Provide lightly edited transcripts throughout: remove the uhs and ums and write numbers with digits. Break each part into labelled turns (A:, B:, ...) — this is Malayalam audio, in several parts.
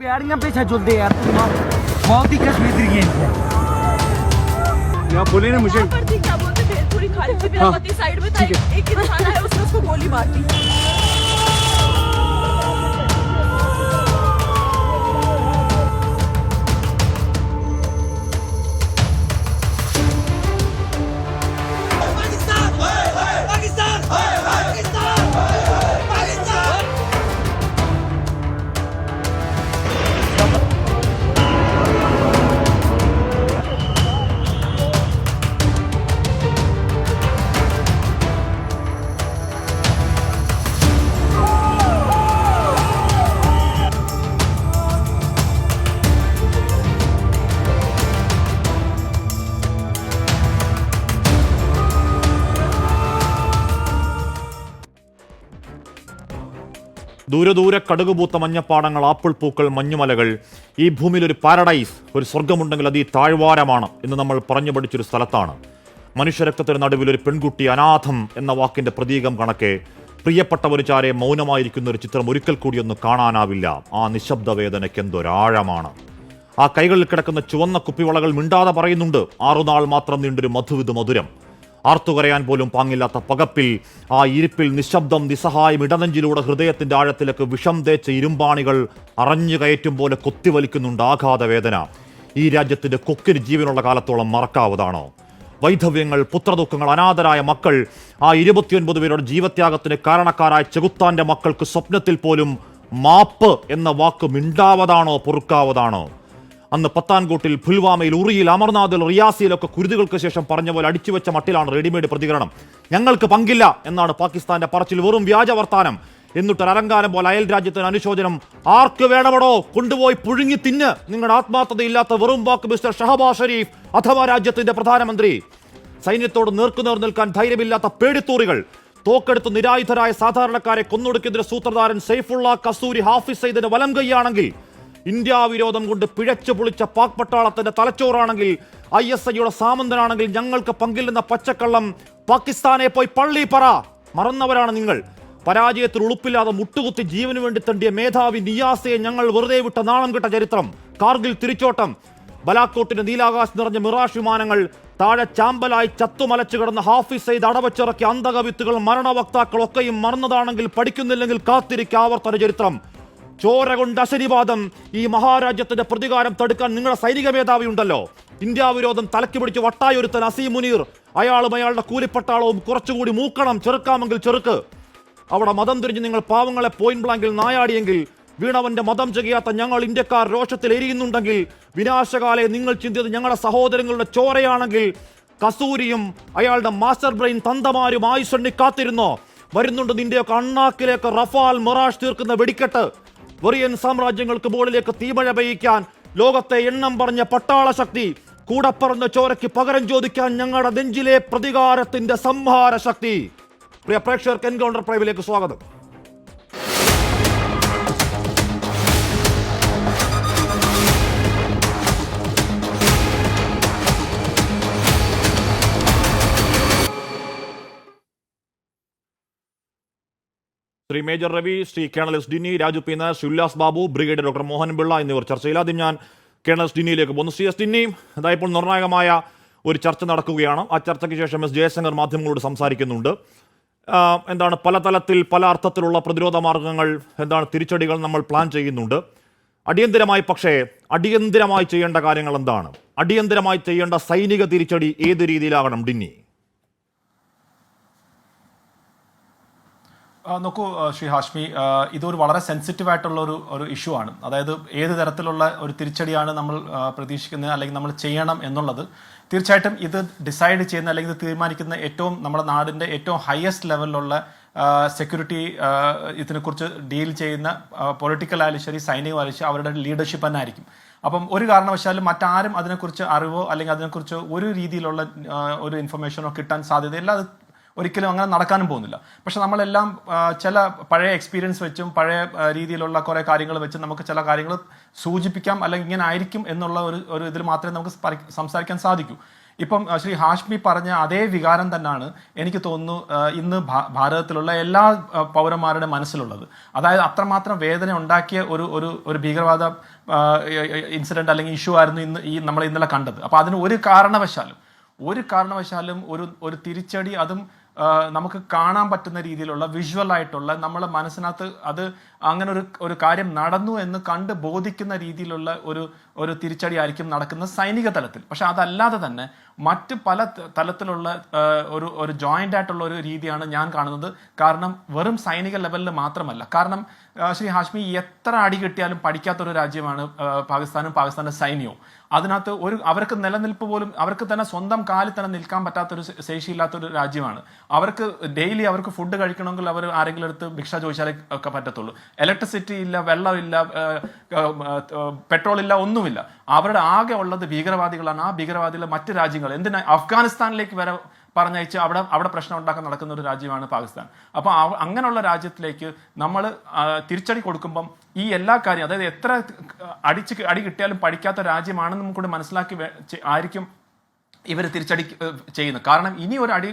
A: प्यारियां पे छचोल दे यार बहुत ही कश्मीर की है
B: या बोले ना मुझे
C: क्या बोलते भेलपुरी खा रहे थे मेरा पति साइड में था एक इंसान है उसने उसको गोली मार दी
D: ദൂരെ ദൂരെ കടുകുപൂത്ത മഞ്ഞപ്പാടങ്ങൾ, ആപ്പിൾ പൂക്കൾ, മഞ്ഞുമലകൾ. ഈ ഭൂമിയിൽ ഒരു പാരഡൈസ്, ഒരു സ്വർഗമുണ്ടെങ്കിൽ അത് ഈ താഴ്വാരമാണ് എന്ന് നമ്മൾ പറഞ്ഞു പഠിച്ചൊരു സ്ഥലത്താണ്. മനുഷ്യരക്തത്തിന് നടുവിൽ ഒരു പെൺകുട്ടി അനാഥം എന്ന വാക്കിന്റെ പ്രതീകം കണക്കെ പ്രിയപ്പെട്ടവര് ചാരെ മൗനമായിരിക്കുന്ന ഒരു ചിത്രം ഒരിക്കൽ കൂടിയൊന്ന് കാണാനാവില്ല. ആ നിശബ്ദ വേദനയ്ക്ക് എന്തൊരാഴമാണ്. ആ കൈകളിൽ കിടക്കുന്ന ചുവന്ന കുപ്പിവളകൾ മിണ്ടാതെ പറയുന്നുണ്ട്, 6 നാൾ മാത്രം നീണ്ടൊരു മധുവിധ മധുരം. ആർത്തുകരയാൻ പോലും പാങ്ങില്ലാത്ത പകപ്പിൽ, ആ ഇരിപ്പിൽ നിശബ്ദം നിസ്സഹായം ഇടനെഞ്ചിലൂടെ ഹൃദയത്തിന്റെ ആഴത്തിലേക്ക് വിഷം തേച്ച ഇരുമ്പാണികൾ അറഞ്ഞു കയറ്റും പോലെ കൊത്തിവലിക്കുന്നുണ്ട് ആഘാതവേദന. ഈ രാജ്യത്തിന്റെ കൊക്കിന് ജീവനുള്ള കാലത്തോളം മറക്കാവതാണോ? വൈധവ്യങ്ങൾ, പുത്രദുഃഖങ്ങൾ, അനാഥരായ മക്കൾ, ആ 29 പേരുടെ ജീവത്യാഗത്തിന് കാരണക്കാരായ ചെകുത്താന്റെ മക്കൾക്ക് സ്വപ്നത്തിൽ പോലും മാപ്പ് എന്ന വാക്ക് മിണ്ടാവതാണോ, പൊറുക്കാവതാണോ? അന്ന് പത്താൻകോട്ടിൽ, പുൽവാമയിൽ, ഉറിയിൽ, അമർനാഥിൽ, റിയാസിയിലൊക്കെ കുരുതുകൾക്ക് ശേഷം പറഞ്ഞ പോലെ അടിച്ചുവെച്ച മട്ടിലാണ് റെഡിമെയ്ഡ് പ്രതികരണം. ഞങ്ങൾക്ക് പങ്കില്ല എന്നാണ് പാകിസ്ഥാന്റെ പറച്ചിൽ. വെറും വ്യാജ വർത്താനം. എന്നിട്ടൊരു അലങ്കാരം പോലെ അയൽ രാജ്യത്തിന് അനുശോചനം. ആർക്ക് വേണമടോ കൊണ്ടുപോയി പുഴുങ്ങി തിന്ന്. നിങ്ങളുടെ ആത്മാർത്ഥതയില്ലാത്ത വെറും വാക്ക് മിസ്റ്റർ ഷഹബാസ് ഷരീഫ് അഥവാ രാജ്യത്തിന്റെ പ്രധാനമന്ത്രി. സൈന്യത്തോട് നേർക്കുനേർ നിൽക്കാൻ ധൈര്യമില്ലാത്ത പേടിത്തൂറികൾ. തോക്കെടുത്ത് നിരായുധരായ സാധാരണക്കാരെ കൊന്നൊടുക്കിയതിന്റെ സൂത്രധാരൻ സൈഫുള്ള കസൂരി ഹാഫിസ് സയ്യിദിന്റെ വലം കൈയാണെങ്കിൽ, ഇന്ത്യ വിരോധം കൊണ്ട് പിഴച്ചു പൊളിച്ച പാക് പട്ടാളത്തിന്റെ തലച്ചോറാണെങ്കിൽ, ISIയുടെ സാമന്തനാണെങ്കിൽ ഞങ്ങൾക്ക് പങ്കില്ലെന്ന പച്ചക്കള്ളം പാകിസ്ഥാനെ പോയി പള്ളി പറ. മറന്നവരാണ് നിങ്ങൾ. പരാജയത്തിൽ ഉളുപ്പില്ലാതെ മുട്ടുകുത്തി ജീവന് വേണ്ടി തണ്ടിയ മേധാവി നിയാസയെ ഞങ്ങൾ വെറുതെ വിട്ട നാണം കിട്ട ചരിത്രം. കാർഗിൽ തിരിച്ചോട്ടം, ബലാക്കോട്ടിന്റെ നീലാകാശ് നിറഞ്ഞ മിറാഷ് വിമാനങ്ങൾ, താഴെ ചാമ്പലായി ചത്തുമലച്ചു കിടന്ന ഹാഫിസ് സയ്യിദ് അടവച്ചിറക്കിയ അന്തകവിത്തുകൾ, മരണവക്താക്കളൊക്കെയും മറന്നതാണെങ്കിൽ പഠിക്കുന്നില്ലെങ്കിൽ കാത്തിരിക്കുക ആവർത്തന ചരിത്രം. ചോര കൊണ്ട് അശനിവാദം. ഈ മഹാരാജ്യത്തിന്റെ പ്രതികാരം തടുക്കാൻ നിങ്ങളുടെ സൈനിക മേധാവി ഉണ്ടല്ലോ. ഇന്ത്യ വിരോധം തലക്ക് പിടിച്ച് വട്ടായൊരുത്തൻ അസീം മുനീർ, അയാളും അയാളുടെ കൂലിപ്പട്ടാളവും കുറച്ചുകൂടി മൂക്കണം. ചെറുക്കാമെങ്കിൽ ചെറുക്ക്. അവിടെ മതം തിരിഞ്ഞ് നിങ്ങൾ പാവങ്ങളെ പോയിന്റ് ബ്ലാങ്കിൽ നായാടിയെങ്കിൽ, വീണവന്റെ മതം ചെയ്യാത്ത ഞങ്ങൾ ഇന്ത്യക്കാർ രോഷത്തിൽ എരിയുന്നുണ്ടെങ്കിൽ, വിനാശകാലെ നിങ്ങൾ ചിന്തിയത് ഞങ്ങളുടെ സഹോദരങ്ങളുടെ ചോരയാണെങ്കിൽ, കസൂരിയും അയാളുടെ മാസ്റ്റർ ബ്രെയിൻ തന്തമാരും ആയുഷണ്ണി കാത്തിരുന്നോ? വരുന്നുണ്ട് നിന്റെയൊക്കെ അണ്ണാക്കിലേക്ക് റഫാൽ മിറാഷ് തീർക്കുന്ന വെടിക്കെട്ട്. വെറിയൻ സാമ്രാജ്യങ്ങൾക്ക് മുകളിലേക്ക് തീമഴ പെയ്യിക്കാൻ ലോകത്തെ എണ്ണം പറഞ്ഞ പട്ടാള ശക്തി. കൂടപ്പറന്ന ചോരയ്ക്ക് പകരം ചോദിക്കാൻ ഞങ്ങളുടെ നെഞ്ചിലെ പ്രതികാരത്തിന്റെ സംഹാര ശക്തി. പ്രിയ പ്രേക്ഷകർക്ക് എൻകൗണ്ടർ പ്രൈവിലേക്ക് സ്വാഗതം. Shri major Ravi, Shri colonel S Dini, Raju P Nair, Shri Ullas Babu, brigadier doctor Mohan Pillai എന്നിവർ ചർച്ചയിൽ. ആദ്യം ഞാൻ കേണൽ എസ് ഡിനിയിലേക്ക് പോകുന്നു. ശ്രീ എസ് ഡിനി, അതായത് ഇപ്പോൾ നിർണായകമായ ഒരു ചർച്ച നടക്കുകയാണ്. ആ ചർച്ചയ്ക്ക് ശേഷം എസ് ജയശങ്കർ മാധ്യമങ്ങളോട് സംസാരിക്കുന്നുണ്ട്. എന്താണ് പല തലത്തിൽ പല അർത്ഥത്തിലുള്ള പ്രതിരോധ മാർഗങ്ങൾ, എന്താണ് തിരിച്ചടികൾ നമ്മൾ പ്ലാൻ ചെയ്യുന്നുണ്ട്. അടിയന്തിരമായി ചെയ്യേണ്ട കാര്യങ്ങൾ എന്താണ്? അടിയന്തിരമായി ചെയ്യേണ്ട സൈനിക തിരിച്ചടി ഏത് രീതിയിലാകണം ഡിന്നി?
E: നോക്കൂ ശ്രീ ഹാഷ്മി, ഇതൊരു വളരെ സെൻസിറ്റീവ് ആയിട്ടുള്ള ഒരു ഇഷ്യൂ ആണ്. അതായത് ഏത് തരത്തിലുള്ള ഒരു തിരിച്ചടിയാണ് നമ്മൾ പ്രതീക്ഷിക്കുന്നത് അല്ലെങ്കിൽ നമ്മൾ ചെയ്യണം എന്നുള്ളത് തീർച്ചയായിട്ടും ഇത് ഡിസൈഡ് ചെയ്യുന്ന അല്ലെങ്കിൽ ഇത് തീരുമാനിക്കുന്ന ഏറ്റവും നമ്മുടെ നാടിൻ്റെ ഏറ്റവും ഹയസ്റ്റ് ലെവലിലുള്ള സെക്യൂരിറ്റി ഇതിനെക്കുറിച്ച് ഡീൽ ചെയ്യുന്ന പൊളിറ്റിക്കൽ ആയാലും ശരി, സൈനികമായാലും ശരി, അവരുടെ ലീഡർഷിപ്പ് തന്നെ ആയിരിക്കും. അപ്പം ഒരു കാരണവശാലും മറ്റാരും അതിനെക്കുറിച്ച് അറിവോ അല്ലെങ്കിൽ അതിനെക്കുറിച്ച് ഒരു രീതിയിലുള്ള ഒരു ഇൻഫർമേഷനോ കിട്ടാൻ സാധ്യതയില്ല. അത് ഒരിക്കലും അങ്ങനെ നടക്കാനും പോകുന്നില്ല. പക്ഷെ നമ്മളെല്ലാം ചില പഴയ എക്സ്പീരിയൻസ് വെച്ചും പഴയ രീതിയിലുള്ള കുറേ കാര്യങ്ങൾ വെച്ചും നമുക്ക് ചില കാര്യങ്ങൾ സൂചിപ്പിക്കാം, അല്ലെങ്കിൽ ഇങ്ങനെ ആയിരിക്കും എന്നുള്ള ഒരു ഇതിൽ മാത്രമേ നമുക്ക് സംസാരിക്കാൻ സാധിക്കൂ. ഇപ്പം ശ്രീ ഹാഷ്മി പറഞ്ഞ അതേ വികാരം തന്നെയാണ് എനിക്ക് തോന്നുന്നു ഇന്ന് ഭാരതത്തിലുള്ള എല്ലാ പൗരന്മാരുടെ മനസ്സിലുള്ളത്. അതായത് അത്രമാത്രം വേദന ഉണ്ടാക്കിയ ഒരു ഭീകരവാദ ഇൻസിഡന്റ് അല്ലെങ്കിൽ ഇഷ്യൂ ആയിരുന്നു നമ്മൾ ഇന്നലെ കണ്ടത്. അപ്പോൾ അതിന് ഒരു കാരണവശാലും ഒരു തിരിച്ചടി, അതും നമുക്ക് കാണാൻ പറ്റുന്ന രീതിയിലുള്ള വിഷ്വൽ ആയിട്ടുള്ള നമ്മളെ മനസ്സിനകത്ത് അത് അങ്ങനെ ഒരു കാര്യം നടന്നു എന്ന് കണ്ട് ബോധിക്കുന്ന രീതിയിലുള്ള ഒരു തിരിച്ചടി ആയിരിക്കും നടക്കുന്ന സൈനിക തലത്തിൽ. പക്ഷെ അതല്ലാതെ തന്നെ മറ്റ് പല തലത്തിലുള്ള ഒരു ജോയിന്റ് ആയിട്ടുള്ള ഒരു രീതിയാണ് ഞാൻ കാണുന്നത്. കാരണം വെറും സൈനിക ലെവലിൽ മാത്രമല്ല. കാരണം ശ്രീ ഹാഷ്മി, എത്ര അടി കിട്ടിയാലും പഠിക്കാത്തൊരു രാജ്യമാണ് പാകിസ്ഥാന്റെ സൈന്യവും. അതിനകത്ത് അവർക്ക് നിലനിൽപ്പ് പോലും, അവർക്ക് തന്നെ സ്വന്തം കാലിൽ തന്നെ നിൽക്കാൻ പറ്റാത്തൊരു ശേഷിയില്ലാത്തൊരു രാജ്യമാണ്. അവർക്ക് ഡെയിലി അവർക്ക് ഫുഡ് കഴിക്കണമെങ്കിൽ അവർ ആരെങ്കിലും അടുത്ത് ഭിക്ഷ ചോദിച്ചാലേ ഒക്കെ പറ്റത്തുള്ളൂ. ഇലക്ട്രിസിറ്റി ഇല്ല, വെള്ളമില്ല, പെട്രോൾ ഇല്ല, ഒന്നുമില്ല. അവരുടെ ആകെ ഉള്ളത് ഭീകരവാദികളാണ്. ആ ഭീകരവാദികളെ മറ്റ് രാജ്യങ്ങൾ, എന്തിനാ അഫ്ഗാനിസ്ഥാനിലേക്ക് വരെ പറഞ്ഞയച്ച് അവിടെ പ്രശ്നം ഉണ്ടാക്കാൻ നടക്കുന്ന ഒരു രാജ്യമാണ് പാകിസ്ഥാൻ. അപ്പോൾ അങ്ങനെയുള്ള രാജ്യത്തിലേക്ക് നമ്മൾ തിരിച്ചടി കൊടുക്കുമ്പം ഈ എല്ലാ കാര്യം, അതായത് എത്ര അടി കിട്ടിയാലും പഠിക്കാത്ത രാജ്യമാണെന്ന് നമുക്ക് മനസ്സിലാക്കി ആയിരിക്കും ഇവർ തിരിച്ചടി ചെയ്യുന്നത്. കാരണം ഇനി ഒരു അടി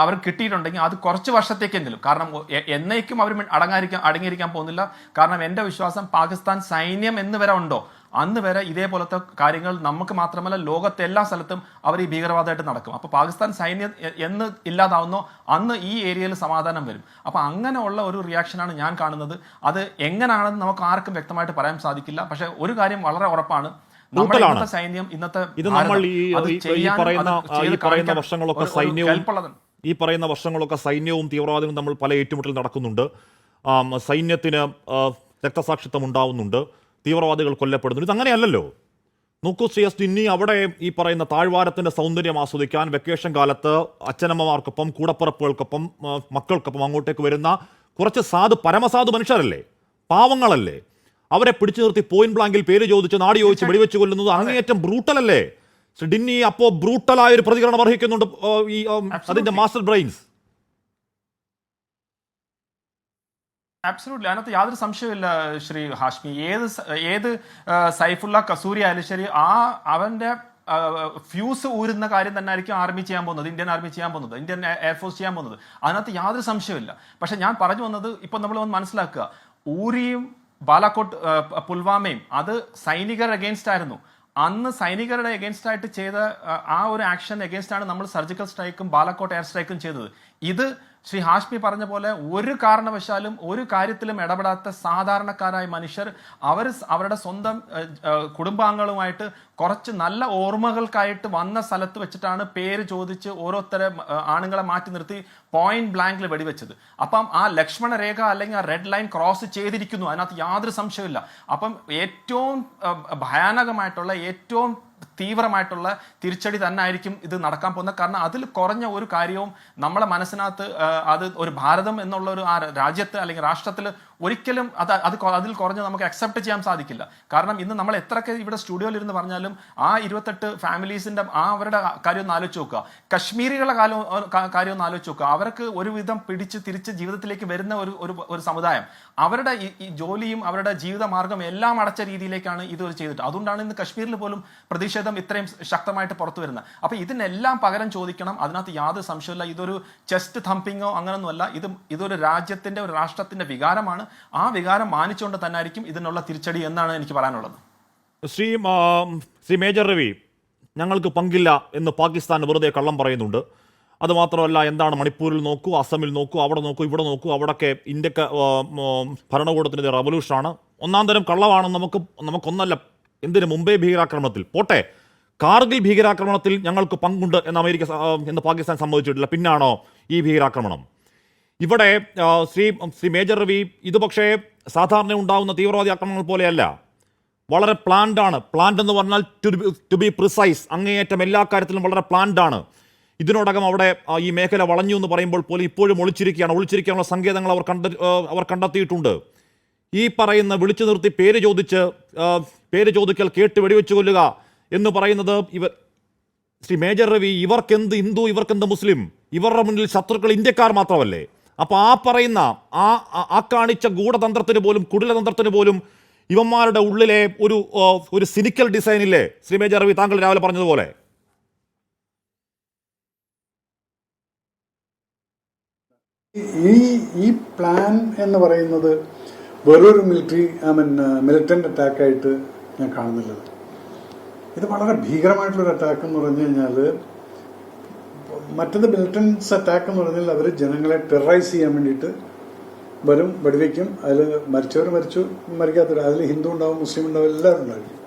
E: അവർ കിട്ടിയിട്ടുണ്ടെങ്കിൽ അത് കുറച്ച് വർഷത്തേക്കെങ്കിലും, കാരണം എന്നേക്കും അവർ അടങ്ങിയിരിക്കാൻ പോകുന്നില്ല. കാരണം എൻ്റെ വിശ്വാസം പാകിസ്ഥാൻ സൈന്യം എന്ന് വരെ ഉണ്ടോ അന്ന് വരെ ഇതേപോലത്തെ കാര്യങ്ങൾ നമുക്ക് മാത്രമല്ല ലോകത്തെ എല്ലാ സ്ഥലത്തും അവർ ഈ ഭീകരവാദമായിട്ട് നടക്കും. അപ്പോൾ പാകിസ്ഥാൻ സൈന്യം എന്ന് ഇല്ലാതാവുന്നോ അന്ന് ഈ ഏരിയയിൽ സമാധാനം വരും. അപ്പോൾ അങ്ങനെയുള്ള ഒരു റിയാക്ഷനാണ് ഞാൻ കാണുന്നത്. അത് എങ്ങനെയാണെന്ന് നമുക്ക് ആർക്കും വ്യക്തമായിട്ട് പറയാൻ സാധിക്കില്ല. പക്ഷെ ഒരു കാര്യം വളരെ ഉറപ്പാണ്, സൈന്യം ഇന്നത്തെ
D: ഈ പറയുന്ന വർഷങ്ങളൊക്കെ സൈന്യവും തീവ്രവാദികളും നമ്മൾ പല ഏറ്റുമുട്ടൽ നടക്കുന്നുണ്ട്. സൈന്യത്തിന് രക്തസാക്ഷിത്വം ഉണ്ടാവുന്നുണ്ട്, തീവ്രവാദികൾ കൊല്ലപ്പെടുന്നുണ്ട്. ഇതങ്ങനെയല്ലല്ലോ. നോക്കൂ ശ്രീയസ്, ഇനി അവിടെ ഈ പറയുന്ന താഴ്വാരത്തിന്റെ സൗന്ദര്യം ആസ്വദിക്കാൻ വെക്കേഷൻ കാലത്ത് അച്ഛനമ്മമാർക്കൊപ്പം കൂടപ്പിറപ്പുകൾക്കൊപ്പം മക്കൾക്കൊപ്പം അങ്ങോട്ടേക്ക് വരുന്ന കുറച്ച് പരമസാധു മനുഷ്യരല്ലേ, പാവങ്ങളല്ലേ, അവരെ പിടിച്ചു നിർത്തി പോയിന്റ് ബ്ലാങ്കിൽ പേര് ചോദിച്ച് നാട് ചോദിച്ച് വെടിവെച്ച് കൊല്ലുന്നത് അങ്ങേയറ്റം ബ്രൂട്ടലല്ലേ? ഡിന്നി അപ്പോ ബ്രൂട്ടലായ ഒരു പ്രതികരണം അർഹിക്കുന്നുണ്ട് ഈ അതിന്റെ മാസ്റ്റർ ബ്രെയിൻസ്.
E: ആബ്സല്യൂട്ട്ലി, അതിനകത്ത് യാതൊരു സംശയമില്ല ശ്രീ ഹാഷ്മി. ഏത് സൈഫുള്ള കസൂരി ആയാലും ശരി, അവന്റെ ഫ്യൂസ് ഊരുന്ന കാര്യം തന്നെ ആയിരിക്കും ആർമി ചെയ്യാൻ പോകുന്നത്, ഇന്ത്യൻ ആർമി ചെയ്യാൻ പോകുന്നത്, ഇന്ത്യൻ എയർഫോഴ്സ് ചെയ്യാൻ പോകുന്നത്. അതിനകത്ത് യാതൊരു സംശയമില്ല. പക്ഷെ ഞാൻ പറഞ്ഞു വന്നത്, ഇപ്പൊ നമ്മൾ ഒന്ന് മനസ്സിലാക്കുക, ഊരിയും ബാലാക്കോട്ട് പുൽവാമയും അത് സൈനികർ അഗെയിൻസ്റ്റ് ആയിരുന്നു. അന്ന് സൈനികരുടെ അഗെയിൻസ്റ്റ് ആയിട്ട് ചെയ്ത ആ ഒരു ആക്ഷൻ അഗെയിൻസ്റ്റ് ആണ് നമ്മൾ സർജിക്കൽ സ്ട്രൈക്കും ബാലാക്കോട്ട് എയർ സ്ട്രൈക്കും ചെയ്തത്. ഇത് ശ്രീ ഹാഷ്മി പറഞ്ഞ പോലെ ഒരു കാരണവശാലും ഒരു കാര്യത്തിലും ഇടപെടാത്ത സാധാരണക്കാരായ മനുഷ്യർ അവരുടെ സ്വന്തം കുടുംബാംഗങ്ങളുമായിട്ട് കുറച്ച് നല്ല ഓർമ്മകൾക്കായിട്ട് വന്ന സ്ഥലത്ത് വെച്ചിട്ടാണ് പേര് ചോദിച്ച് ഓരോരുത്തരെ ആണുങ്ങളെ മാറ്റി നിർത്തി പോയിന്റ് ബ്ലാങ്കിൽ വെടിവെച്ചത്. അപ്പം ആ ലക്ഷ്മണ രേഖ അല്ലെങ്കിൽ ആ റെഡ് ലൈൻ ക്രോസ് ചെയ്തിരിക്കുന്നു, അതിനകത്ത് യാതൊരു സംശയമില്ല. അപ്പം ഏറ്റവും ഭയാനകമായിട്ടുള്ള ഏറ്റവും തീവ്രമായിട്ടുള്ള തിരിച്ചടി തന്നെ ആയിരിക്കും ഇത് നടക്കാൻ പോകുന്നത്. കാരണം അതിൽ കുറഞ്ഞ ഒരു കാര്യവും നമ്മളെ മനസ്സിനകത്ത് അത് ഒരു ഭാരതം എന്നുള്ള ഒരു ആ രാജ്യത്ത് അല്ലെങ്കിൽ രാഷ്ട്രത്തിൽ ഒരിക്കലും അതിൽ കുറഞ്ഞ് നമുക്ക് അക്സെപ്റ്റ് ചെയ്യാൻ സാധിക്കില്ല. കാരണം ഇന്ന് നമ്മൾ എത്രയൊക്കെ ഇവിടെ സ്റ്റുഡിയോയിൽ ഇരുന്ന് പറഞ്ഞാലും ആ 28 ഫാമിലീസിന്റെ അവരുടെ കാര്യം ഒന്ന് ആലോചിച്ച് നോക്കുക, കശ്മീരികളുടെ കാര്യം ഒന്ന് ആലോചിച്ച് നോക്കുക. അവർക്ക് ഒരുവിധം പിടിച്ച് തിരിച്ച് ജീവിതത്തിലേക്ക് വരുന്ന ഒരു സമുദായം, അവരുടെ ഈ ജോലിയും അവരുടെ ജീവിത മാർഗം എല്ലാം അടച്ച രീതിയിലേക്കാണ് ഇത് ചെയ്തിട്ട്. അതുകൊണ്ടാണ് ഇന്ന് കശ്മീരിൽ പോലും പ്രതിഷേധം ഇത്രയും ശക്തമായിട്ട് പുറത്തു വരുന്നത്. അപ്പൊ ഇതിനെല്ലാം പകരം ചോദിക്കണം, അതിനകത്ത് യാതൊരു സംശയമില്ല. ഇതൊരു ചെസ്റ്റ് തമ്പിങ്ങോ അങ്ങനൊന്നുമല്ല, ഇതൊരു രാജ്യത്തിന്റെ ഒരു രാഷ്ട്രത്തിന്റെ വികാരമാണ്. ആ വികാരം മാനിച്ചുകൊണ്ട് തന്നെ ആയിരിക്കും ഇതിനുള്ള തിരിച്ചടി എന്നാണ് എനിക്ക് പറയാനുള്ളത്.
D: ശ്രീ മേജർ രവി, ഞങ്ങൾക്ക് പങ്കില്ല എന്ന് പാകിസ്ഥാൻ വെറുതെ കള്ളം പറയുന്നുണ്ട്. അതുമാത്രമല്ല, എന്താണ് മണിപ്പൂരിൽ നോക്കൂ, അസമിൽ നോക്കൂ, അവിടെ നോക്കൂ, ഇവിടെ നോക്കൂ, അവിടെയൊക്കെ ഇന്ത്യക്ക് ഭരണകൂടത്തിൻ്റെ റവല്യൂഷനാണ്. ഒന്നാം തരം കള്ളമാണ്. നമുക്കൊന്നല്ല, എന്തിന് മുംബൈ ഭീകരാക്രമണത്തിൽ പോട്ടെ, കാർഗിൽ ഭീകരാക്രമണത്തിൽ ഞങ്ങൾക്ക് പങ്കുണ്ട് എന്ന് പാകിസ്ഥാൻ സമ്മതിച്ചിട്ടില്ല. പിന്നാണോ ഈ ഭീകരാക്രമണം? ഇവിടെ ശ്രീ മേജർ രവി, ഇത് പക്ഷേ സാധാരണ ഉണ്ടാകുന്ന തീവ്രവാദി ആക്രമണങ്ങൾ പോലെയല്ല, വളരെ പ്ലാൻഡ് ആണ്. പ്ലാൻഡ് എന്ന് പറഞ്ഞാൽ ടു ബി പ്രിസൈസ്, അങ്ങേയറ്റം എല്ലാ കാര്യത്തിലും വളരെ പ്ലാൻഡ് ആണ്. ഇതിനോടകം അവിടെ ഈ മേഖല വളഞ്ഞു എന്ന് പറയുമ്പോൾ പോലും ഇപ്പോഴും ഒളിച്ചിരിക്കാനുള്ള സങ്കേതങ്ങൾ അവർ കണ്ടെത്തിയിട്ടുണ്ട്. ഈ പറയുന്ന വിളിച്ചു നിർത്തി പേര് ചോദിക്കൽ കേട്ട് വെടിവെച്ച് കൊല്ലുക എന്ന് പറയുന്നത് ശ്രീ മേജർ രവി, ഇവർക്കെന്ത് ഹിന്ദു, ഇവർക്കെന്ത് മുസ്ലിം, ഇവരുടെ മുന്നിൽ ശത്രുക്കൾ ഇന്ത്യക്കാർ മാത്രമല്ലേ? അപ്പോൾ ആ പറയുന്ന ആ കാണിച്ച ഗൂഢതന്ത്രത്തിന് പോലും, കുടിലതന്ത്രത്തിന് പോലും ഇവന്മാരുടെ ഉള്ളിലെ ഒരു സിനിക്കൽ ഡിസൈനില്ലേ ശ്രീ മേജർ രവി, താങ്കൾ രാവിലെ പറഞ്ഞതുപോലെ?
F: ഈ പ്ലാൻ എന്ന് പറയുന്നത് വേറൊരു മിലിറ്റന്റ് അറ്റാക്കായിട്ട് ഞാൻ കാണുന്നില്ല. ഇത് വളരെ ഭീകരമായിട്ടുള്ളൊരു അറ്റാക്ക് എന്ന് പറഞ്ഞു കഴിഞ്ഞാൽ, മറ്റത് മിലിറ്റൻസ് അറ്റാക്ക് എന്ന് പറഞ്ഞാൽ അവർ ജനങ്ങളെ ടെററൈസ് ചെയ്യാൻ വേണ്ടിയിട്ട് വരും, വെടിവെക്കും. അതിൽ മരിച്ചവർ മരിച്ചു, മരിക്കാത്തവർ, അതിൽ ഹിന്ദു ഉണ്ടാവും, മുസ്ലിം ഉണ്ടാവും, എല്ലാവരും ഉണ്ടായിരിക്കും.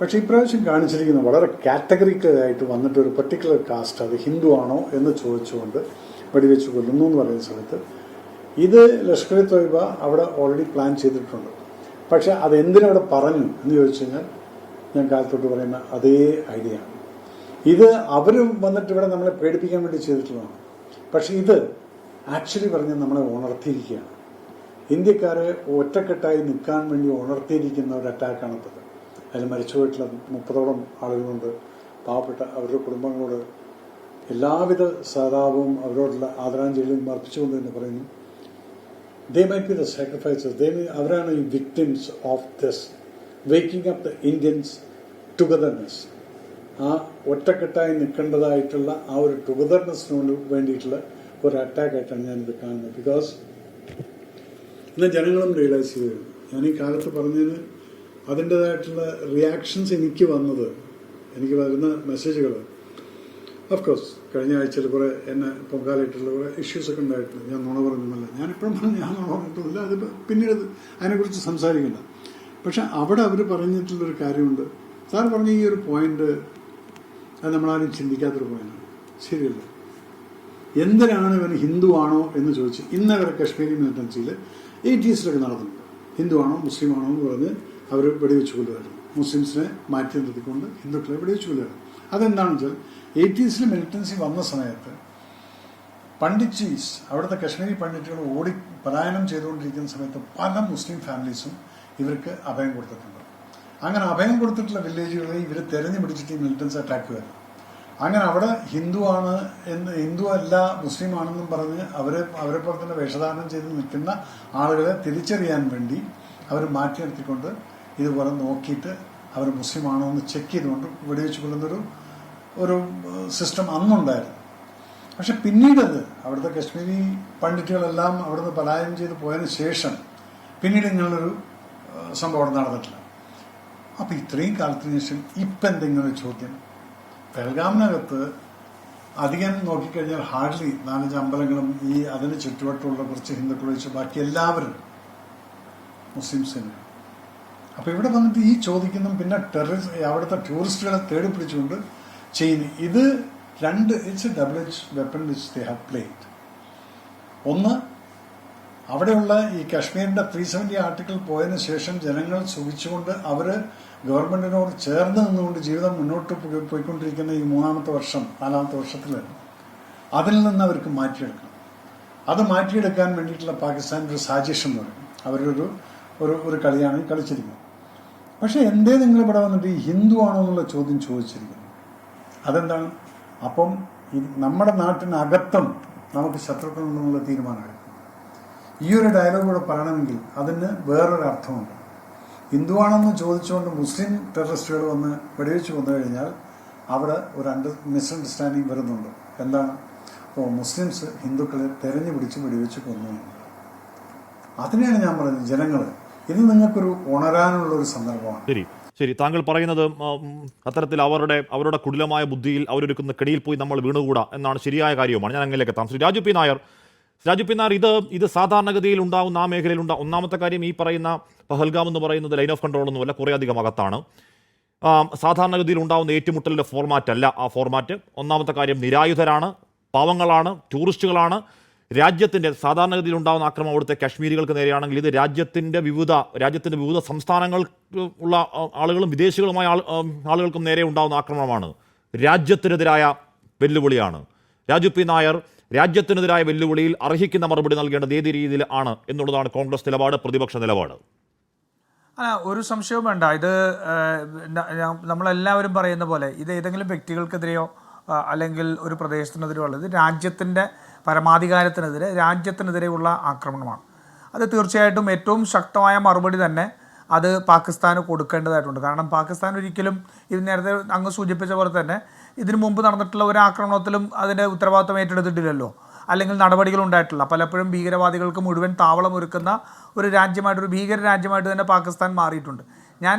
F: പക്ഷെ ഇപ്രാവശ്യം കാണിച്ചിരിക്കുന്നത് വളരെ കാറ്റഗറിക്കലായിട്ട് വന്നിട്ട് ഒരു പെർട്ടിക്കുലർ കാസ്റ്റ്, അത് ഹിന്ദു ആണോ എന്ന് ചോദിച്ചുകൊണ്ട് വെടിവെച്ച് കൊല്ലുന്നു എന്ന് പറയുന്ന സമയത്ത്, ഇത് ലഷ്കർ ഇ തോയ്ബ അവിടെ ഓൾറെഡി പ്ലാൻ ചെയ്തിട്ടുണ്ട്. പക്ഷെ അതെന്തിനവിടെ പറഞ്ഞു എന്ന് ചോദിച്ചു കഴിഞ്ഞാൽ, ഞാൻ കാലത്തോട്ട് പറയുന്ന അതേ ഐഡിയ ആണ്. ഇത് അവർ വന്നിട്ട് ഇവിടെ നമ്മളെ പേടിപ്പിക്കാൻ വേണ്ടി ചെയ്തിട്ടുള്ളതാണ്. പക്ഷെ ഇത് ആക്ച്വലി പറഞ്ഞ് നമ്മളെ ഉണർത്തിയിരിക്കുകയാണ്. ഇന്ത്യക്കാരെ ഒറ്റക്കെട്ടായി നിൽക്കാൻ വേണ്ടി ഉണർത്തിയിരിക്കുന്ന ഒരു അറ്റാക്കാണത്. അതിൽ മരിച്ചുപോയിട്ടുള്ള 30ഓളം ആളുകളുണ്ട്. പാവപ്പെട്ട അവരുടെ കുടുംബങ്ങളോട് എല്ലാവിധ സഹതാപവും അവരോടുള്ള ആദരാഞ്ജലിയും അർപ്പിച്ചുകൊണ്ട് തന്നെ പറയുന്നു, they might be the sacrifices, അവരാണ് ഈ victims of this waking up the Indians togetherness. ആ ഒറ്റക്കെട്ടായി നിൽക്കേണ്ടതായിട്ടുള്ള ആ ഒരു ടുഗദർനെസ്സിനോട് വേണ്ടിയിട്ടുള്ള ഒരു അറ്റാക്കായിട്ടാണ് ഞാനിത് കാണുന്നത്. ബിക്കോസ് ഇന്ന് ജനങ്ങളും റിയലൈസ് ചെയ്തു. ഞാൻ ഈ കാലത്ത് പറഞ്ഞതിന് അതിൻ്റെതായിട്ടുള്ള റിയാക്ഷൻസ് എനിക്ക് വരുന്ന മെസ്സേജുകൾ, ഓഫ്കോഴ്സ് കഴിഞ്ഞ ആഴ്ചയിൽ കുറെ എന്നെ പൊങ്കാലായിട്ടുള്ള കുറെ ഇഷ്യൂസൊക്കെ ഉണ്ടായിട്ടുണ്ട്. ഞാൻ നുണ പറഞ്ഞൊന്നുമല്ല, ഞാനിപ്പോഴും പറഞ്ഞു ഞാൻ നുണ പറഞ്ഞിട്ടില്ല. അത് പിന്നീട് അതിനെക്കുറിച്ച് സംസാരിക്കണ്ട. പക്ഷെ അവിടെ അവർ പറഞ്ഞിട്ടുള്ളൊരു കാര്യമുണ്ട്. സാർ പറഞ്ഞ ഈ ഒരു പോയിന്റ് അത് നമ്മളാരും ചിന്തിക്കാത്തൊരു പോയിന്റാണ്. ശരിയല്ല. എന്തിനാണ് ഇവൻ ഹിന്ദു ആണോ എന്ന് ചോദിച്ച് ഇന്നവരെ കശ്മീരി മിലിറ്റൻസിയിൽ 80s നടത്തുന്നുണ്ട്. ഹിന്ദു ആണോ മുസ്ലിം ആണോ എന്ന് പറഞ്ഞ് അവർ വെടിവെച്ച് കൊല്ലുമായിരുന്നു. മുസ്ലിംസിനെ മാറ്റി നിർത്തിക്കൊണ്ട് ഹിന്ദുക്കളെ വെടിവെച്ച് കൊല്ലുമായിരുന്നു. അതെന്താണെന്ന് വെച്ചാൽ 80s മിലിറ്റൻസി വന്ന സമയത്ത് പണ്ഡിറ്റ്ജീസ്, അവിടുത്തെ കശ്മീരി പണ്ഡിറ്റുകൾ പലായനം ചെയ്തുകൊണ്ടിരിക്കുന്ന സമയത്ത് പല മുസ്ലിം ഫാമിലീസും ഇവർക്ക് അഭയം കൊടുത്തിട്ടുണ്ട്. അങ്ങനെ അഭയം കൊടുത്തിട്ടുള്ള വില്ലേജുകളെ ഇവർ തെരഞ്ഞു പിടിച്ചിട്ട് ഈ മിലിറ്റൻസ് അറ്റാക്ക് വരും. അങ്ങനെ അവിടെ ഹിന്ദു അല്ല മുസ്ലിം ആണെന്നും പറഞ്ഞ് അവരെ പോലെ തന്നെ വേഷധാരണം ചെയ്ത് നിൽക്കുന്ന ആളുകളെ തിരിച്ചറിയാൻ വേണ്ടി അവർ മാറ്റി നിർത്തിക്കൊണ്ട് ഇതുപോലെ നോക്കിയിട്ട് അവർ മുസ്ലിം ആണോ എന്ന് ചെക്ക് ചെയ്തുകൊണ്ട് വെടിവെച്ച് കൊള്ളുന്നൊരു സിസ്റ്റം അന്നുണ്ടായിരുന്നു. പക്ഷെ പിന്നീടത് അവിടുത്തെ കശ്മീരി പണ്ഡിറ്റുകളെല്ലാം അവിടുന്ന് പലായനം ചെയ്ത് പോയതിനു ശേഷം പിന്നീട് ഇങ്ങനൊരു സംഭവം അവിടെ നടന്നിട്ടില്ല. അപ്പൊ ഇത്രയും കാലത്തിന് ശേഷം ഇപ്പം എന്തെങ്കിലും ചോദ്യം, പെഹൽഗാമിനകത്ത് അധികം നോക്കിക്കഴിഞ്ഞാൽ ഹാർഡ്ലി 4-5 അമ്പലങ്ങളും ഈ അതിന് ചുറ്റുവട്ടമുള്ള കുറച്ച് ഹിന്ദുക്കൾ വെച്ച് ബാക്കി എല്ലാവരും മുസ്ലിംസിന്. അപ്പൊ ഇവിടെ വന്നിട്ട് ഈ ചോദിക്കുന്ന പിന്നെ അവിടുത്തെ ടൂറിസ്റ്റുകളെ തേടി പിടിച്ചുകൊണ്ട് ചെയ്യുന്നു. ഇത് it's A double edge weapon which they have played. ഒന്ന്, അവിടെയുള്ള ഈ കാശ്മീരിന്റെ 370 ആർട്ടിക്കിൾ പോയതിനു ശേഷം ജനങ്ങൾ സുഖിച്ചുകൊണ്ട് അവര് ഗവൺമെന്റിനോട് ചേർന്ന് നിന്നുകൊണ്ട് ജീവിതം മുന്നോട്ട് പോയിക്കൊണ്ടിരിക്കുന്ന ഈ 4ാമത്തെ വർഷത്തിൽ അതിൽ നിന്ന് അവർക്ക് മാറ്റിയെടുക്കണം. അത് മാറ്റിയെടുക്കാൻ വേണ്ടിയിട്ടുള്ള പാകിസ്ഥാൻ്റെ ഒരു സാജിഷം പറയും. അവരൊരു ഒരു കളിയാണ് കളിച്ചിരിക്കുന്നത്. പക്ഷെ എന്തേ നിങ്ങൾ ഇവിടെ വന്നിട്ട് ഈ ഹിന്ദു ആണോ എന്നുള്ള ചോദ്യം ചോദിച്ചിരിക്കുന്നു. അതെന്താണ്? അപ്പം നമ്മുടെ നാട്ടിനകത്തും നമുക്ക് ശത്രുക്കളുണ്ടെന്നുള്ള തീരുമാനമെടുക്കും. ഈ ഒരു ഡയലോഗ് കൂടെ പറയണമെങ്കിൽ അതിന് വേറൊരു അർത്ഥമുണ്ട്. ഹിന്ദുവാണെന്ന് ചോദിച്ചുകൊണ്ട് മുസ്ലിം ടെററിസ്റ്റുകൾ വന്ന് വെടിവെച്ച് കൊന്നു കഴിഞ്ഞാൽ അവിടെ ഒരു മിസ്അണ്ടർസ്റ്റാൻഡിങ് വരുന്നുണ്ട്. എന്താണ്? മുസ്ലിംസ് ഹിന്ദുക്കളെ തെരഞ്ഞു പിടിച്ച് വെടിവെച്ച് കൊന്നു. അതിനെയാണ് ഞാൻ പറയുന്നത്, ജനങ്ങൾ ഇത് നിങ്ങൾക്കൊരു ഉണരാനുള്ള ഒരു സന്ദർഭമാണ്.
D: ശരി, താങ്കൾ പറയുന്നത് അത്തരത്തിൽ അവരുടെ കുടിലമായ ബുദ്ധിയിൽ അവരൊരുക്കുന്ന കെടിയിൽ പോയി നമ്മൾ വീണുകൂടാ എന്നാണ് ശരിയായ കാര്യവുമാണ്. ഞാൻ അങ്ങനെയൊക്കെ എത്താം. ശ്രീ രാജു പി നായർ, ഇത് സാധാരണഗതിയിൽ ഉണ്ടാവുന്ന ആ മേഖലയിൽ ഒന്നാമത്തെ കാര്യം, ഈ പറയുന്ന പഹൽഗാം എന്ന് പറയുന്നത് ലൈൻ ഓഫ് കൺട്രോൾ ഒന്നുമല്ല, കുറേ അധികം അകത്താണ്. സാധാരണഗതിയിൽ ഉണ്ടാവുന്ന ഏറ്റുമുട്ടലിൻ്റെ ഫോർമാറ്റ് അല്ല ആ ഫോർമാറ്റ്. ഒന്നാമത്തെ കാര്യം, നിരായുധരാണ്, പാവങ്ങളാണ്, ടൂറിസ്റ്റുകളാണ്. രാജ്യത്തിൻ്റെ സാധാരണഗതിയിൽ ഉണ്ടാകുന്ന ആക്രമണം അവിടുത്തെ കാശ്മീരികൾക്ക് നേരെയാണെങ്കിൽ ഇത് രാജ്യത്തിൻ്റെ വിവിധ സംസ്ഥാനങ്ങൾ ഉള്ള ആളുകളും വിദേശികളുമായ ആളുകൾക്കും നേരെ ഉണ്ടാകുന്ന ആക്രമണമാണ്. രാജ്യത്തിനെതിരായ വെല്ലുവിളിയാണ്. രാജു പി നായർ, രാജ്യത്തിനെതിരായ വെല്ലുവിളിയിൽ അർഹിക്കുന്ന മറുപടി നൽകേണ്ടത് ഏത് രീതിയിൽ ആണ് എന്നുള്ളതാണ് കോൺഗ്രസ് നിലപാട്, പ്രതിപക്ഷ നിലപാട്.
A: ഒരു സംശയവും വേണ്ട. ഇത് നമ്മളെല്ലാവരും പറയുന്ന പോലെ ഇത് ഏതെങ്കിലും വ്യക്തികൾക്കെതിരെയോ അല്ലെങ്കിൽ ഒരു പ്രദേശത്തിനെതിരെയോ ഉള്ളത് രാജ്യത്തിൻ്റെ പരമാധികാരത്തിനെതിരെ, രാജ്യത്തിനെതിരെയുള്ള ആക്രമണമാണ്. അത് തീർച്ചയായിട്ടും ഏറ്റവും ശക്തമായ മറുപടി തന്നെ അത് പാകിസ്ഥാന് കൊടുക്കേണ്ടതായിട്ടുണ്ട്. കാരണം പാകിസ്ഥാൻ ഒരിക്കലും ഇത് നേരത്തെ അങ്ങ് സൂചിപ്പിച്ച പോലെ തന്നെ ഇതിനു മുമ്പ് നടന്നിട്ടുള്ള ഒരു ആക്രമണത്തിലും അതിൻ്റെ ഉത്തരവാദിത്വം ഏറ്റെടുത്തിട്ടില്ലല്ലോ. അല്ലെങ്കിൽ നടപടികൾ ഉണ്ടായിട്ടില്ല. പലപ്പോഴും ഭീകരവാദികൾക്ക് മുഴുവൻ താവളം ഒരുക്കുന്ന ഒരു രാജ്യമായിട്ട്, ഒരു ഭീകര രാജ്യമായിട്ട് തന്നെ പാകിസ്ഥാൻ മാറിയിട്ടുണ്ട്. ഞാൻ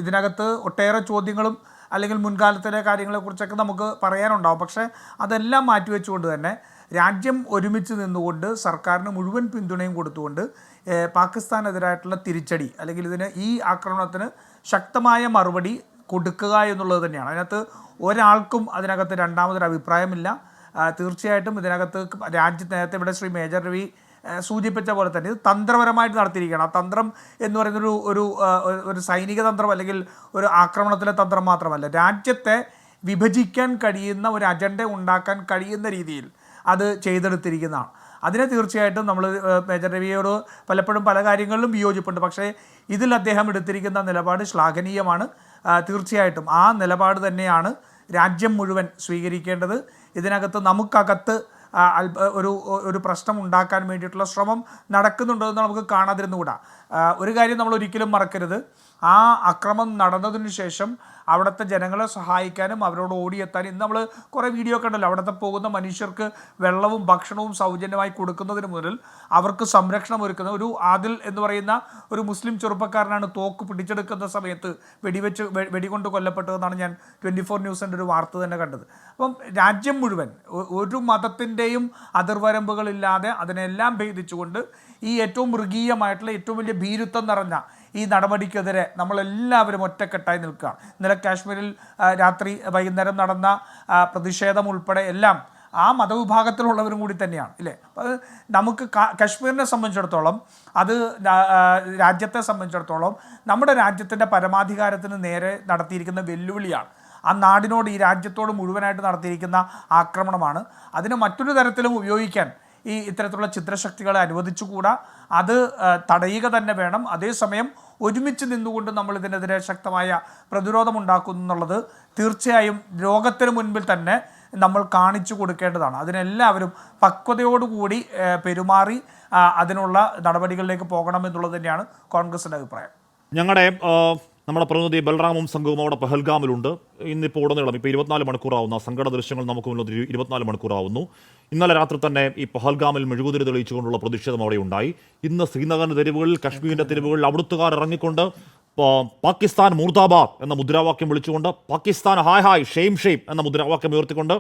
A: ഇതിനകത്ത് ഒട്ടേറെ ചോദ്യങ്ങളും അല്ലെങ്കിൽ മുൻകാലത്തിലെ കാര്യങ്ങളെക്കുറിച്ചൊക്കെ നമുക്ക് പറയാനുണ്ടാവും. പക്ഷേ അതെല്ലാം മാറ്റിവെച്ചുകൊണ്ട് തന്നെ രാജ്യം ഒരുമിച്ച് നിന്നുകൊണ്ട് സർക്കാരിന് മുഴുവൻ പിന്തുണയും കൊടുത്തുകൊണ്ട് പാകിസ്ഥാനെതിരായിട്ടുള്ള തിരിച്ചടി അല്ലെങ്കിൽ ഈ ആക്രമണത്തിന് ശക്തമായ മറുപടി കൊടുക്കുക എന്നുള്ളത് തന്നെയാണ്. അതിനകത്ത് ഒരാൾക്കും അതിനകത്ത് രണ്ടാമതൊരു അഭിപ്രായമില്ല. തീർച്ചയായിട്ടും ഇതിനകത്ത് രാജ്യത്ത് നേരത്തെ ഇവിടെ ശ്രീ മേജർ രവി സൂചിപ്പിച്ച പോലെ തന്നെ ഇത് തന്ത്രപരമായിട്ട് നടത്തിയിരിക്കുകയാണ്. ആ തന്ത്രം എന്ന് പറയുന്നൊരു ഒരു സൈനിക തന്ത്രം അല്ലെങ്കിൽ ഒരു ആക്രമണത്തിലെ തന്ത്രം മാത്രമല്ല, രാജ്യത്തെ വിഭജിക്കാൻ കഴിയുന്ന ഒരു അജണ്ട ഉണ്ടാക്കാൻ കഴിയുന്ന രീതിയിൽ അത് ചെയ്തെടുത്തിരിക്കുന്നതാണ്. അതിനെ തീർച്ചയായിട്ടും നമ്മൾ മേജർ രവിയോട് പലപ്പോഴും പല കാര്യങ്ങളിലും വിയോജിപ്പുണ്ട്. പക്ഷേ ഇതിൽ അദ്ദേഹം എടുത്തിരിക്കുന്ന നിലപാട് ശ്ലാഘനീയമാണ്. തീർച്ചയായിട്ടും ആ നിലപാട് തന്നെയാണ് രാജ്യം മുഴുവൻ സ്വീകരിക്കേണ്ടത്. ഇതിനകത്ത് നമുക്കകത്ത് ഒരു പ്രശ്നം ഉണ്ടാക്കാൻ വേണ്ടിയിട്ടുള്ള ശ്രമം നടക്കുന്നുണ്ടെന്ന് നമുക്ക് കാണാതിരുന്നുകൂടാ. ഒരു കാര്യം നമ്മൾ ഒരിക്കലും മറക്കരുത്, ആ അക്രമം നടന്നതിന് ശേഷം അവിടുത്തെ ജനങ്ങളെ സഹായിക്കാനും അവരോട് ഓടിയെത്താനും ഇന്ന് നമ്മൾ കുറേ വീഡിയോ കണ്ടല്ലോ. അവിടുത്തെ പോകുന്ന മനുഷ്യർക്ക് വെള്ളവും ഭക്ഷണവും സൗജന്യമായി കൊടുക്കുന്നതിന് മുതൽ അവർക്ക് സംരക്ഷണം ഒരുക്കുന്ന ഒരു ആദിൽ എന്ന് പറയുന്ന ഒരു മുസ്ലിം ചെറുപ്പക്കാരനാണ് തോക്ക് പിടിച്ചെടുക്കുന്ന സമയത്ത് വെടികൊണ്ട് കൊല്ലപ്പെട്ടതെന്നാണ് ഞാൻ 24 ന്യൂസിൻ്റെ ഒരു വാർത്ത തന്നെ കണ്ടത്. അപ്പം രാജ്യം മുഴുവൻ ഒരു മതത്തിൻ്റെയും അതിർവരമ്പുകളില്ലാതെ അതിനെല്ലാം ഭേദിച്ചുകൊണ്ട് ഈ ഏറ്റവും മൃഗീയമായിട്ടുള്ള ഏറ്റവും വലിയ ഭീരുത്വം നിറഞ്ഞ ഈ നടപടിക്കെതിരെ നമ്മളെല്ലാവരും ഒറ്റക്കെട്ടായി നിൽക്കുക. ഇന്നലെ കാശ്മീരിൽ വൈകുന്നേരം നടന്ന പ്രതിഷേധം ഉൾപ്പെടെ എല്ലാം ആ മതവിഭാഗത്തിലുള്ളവരും കൂടി തന്നെയാണ്, ഇല്ലേ? അപ്പോൾ അത് നമുക്ക് കശ്മീരിനെ സംബന്ധിച്ചിടത്തോളം, അത് രാജ്യത്തെ സംബന്ധിച്ചിടത്തോളം നമ്മുടെ രാജ്യത്തിൻ്റെ പരമാധികാരത്തിന് നേരെ നടത്തിയിരിക്കുന്ന വെല്ലുവിളിയാണ്. ആ നാടിനോട്, ഈ രാജ്യത്തോട് മുഴുവനായിട്ട് നടത്തിയിരിക്കുന്ന ആക്രമണമാണ്. അതിന് മറ്റൊരു തരത്തിലും ഉപയോഗിക്കാൻ ഈ ഇത്തരത്തിലുള്ള ചിത്രശക്തികളെ അനുവദിച്ചുകൂടാ. അത് തടയുക തന്നെ വേണം. അതേസമയം ഒരുമിച്ച് നിന്നുകൊണ്ട് നമ്മൾ ഇതിനെതിരെ ശക്തമായ പ്രതിരോധം ഉണ്ടാക്കുന്നു എന്നുള്ളത് തീർച്ചയായും ലോകത്തിന് മുൻപിൽ തന്നെ നമ്മൾ കാണിച്ചു കൊടുക്കേണ്ടതാണ്. അതിനെല്ലാവരും പക്വതയോടുകൂടി പെരുമാറി അതിനുള്ള നടപടികളിലേക്ക് പോകണമെന്നുള്ളത് തന്നെയാണ് കോൺഗ്രസിൻ്റെ അഭിപ്രായം.
D: നമ്മുടെ പ്രതിനിധി ബൽറാമും സംഘവും അവിടെ പഹൽഗാമിലുണ്ട്. ഇന്നിപ്പോൾ ഉടനീളം ഇപ്പോൾ 24 മണിക്കൂറാവുന്ന സങ്കട ദൃശ്യങ്ങൾ നമുക്ക് മുന്നിൽ 24 മണിക്കൂറാവുന്നു. ഇന്നലെ രാത്രി തന്നെ ഈ പഹൽഗാമിൽ മെഴുകുതിരി തെളിയിച്ചുകൊണ്ടുള്ള പ്രതിഷേധം അവിടെ ഉണ്ടായി. ഇന്ന് ശ്രീനഗറിൻ്റെ തെരുവുകളിൽ, കശ്മീരിൻ്റെ തെരുവുകളിൽ അവിടുത്തുകാർ ഇറങ്ങിക്കൊണ്ട് പാകിസ്ഥാൻ മുർദാബാദ് എന്ന മുദ്രാവാക്യം വിളിച്ചുകൊണ്ട്, Pakistan hi hi shame shame എന്ന മുദ്രാവാക്യം ഉയർത്തിക്കൊണ്ട്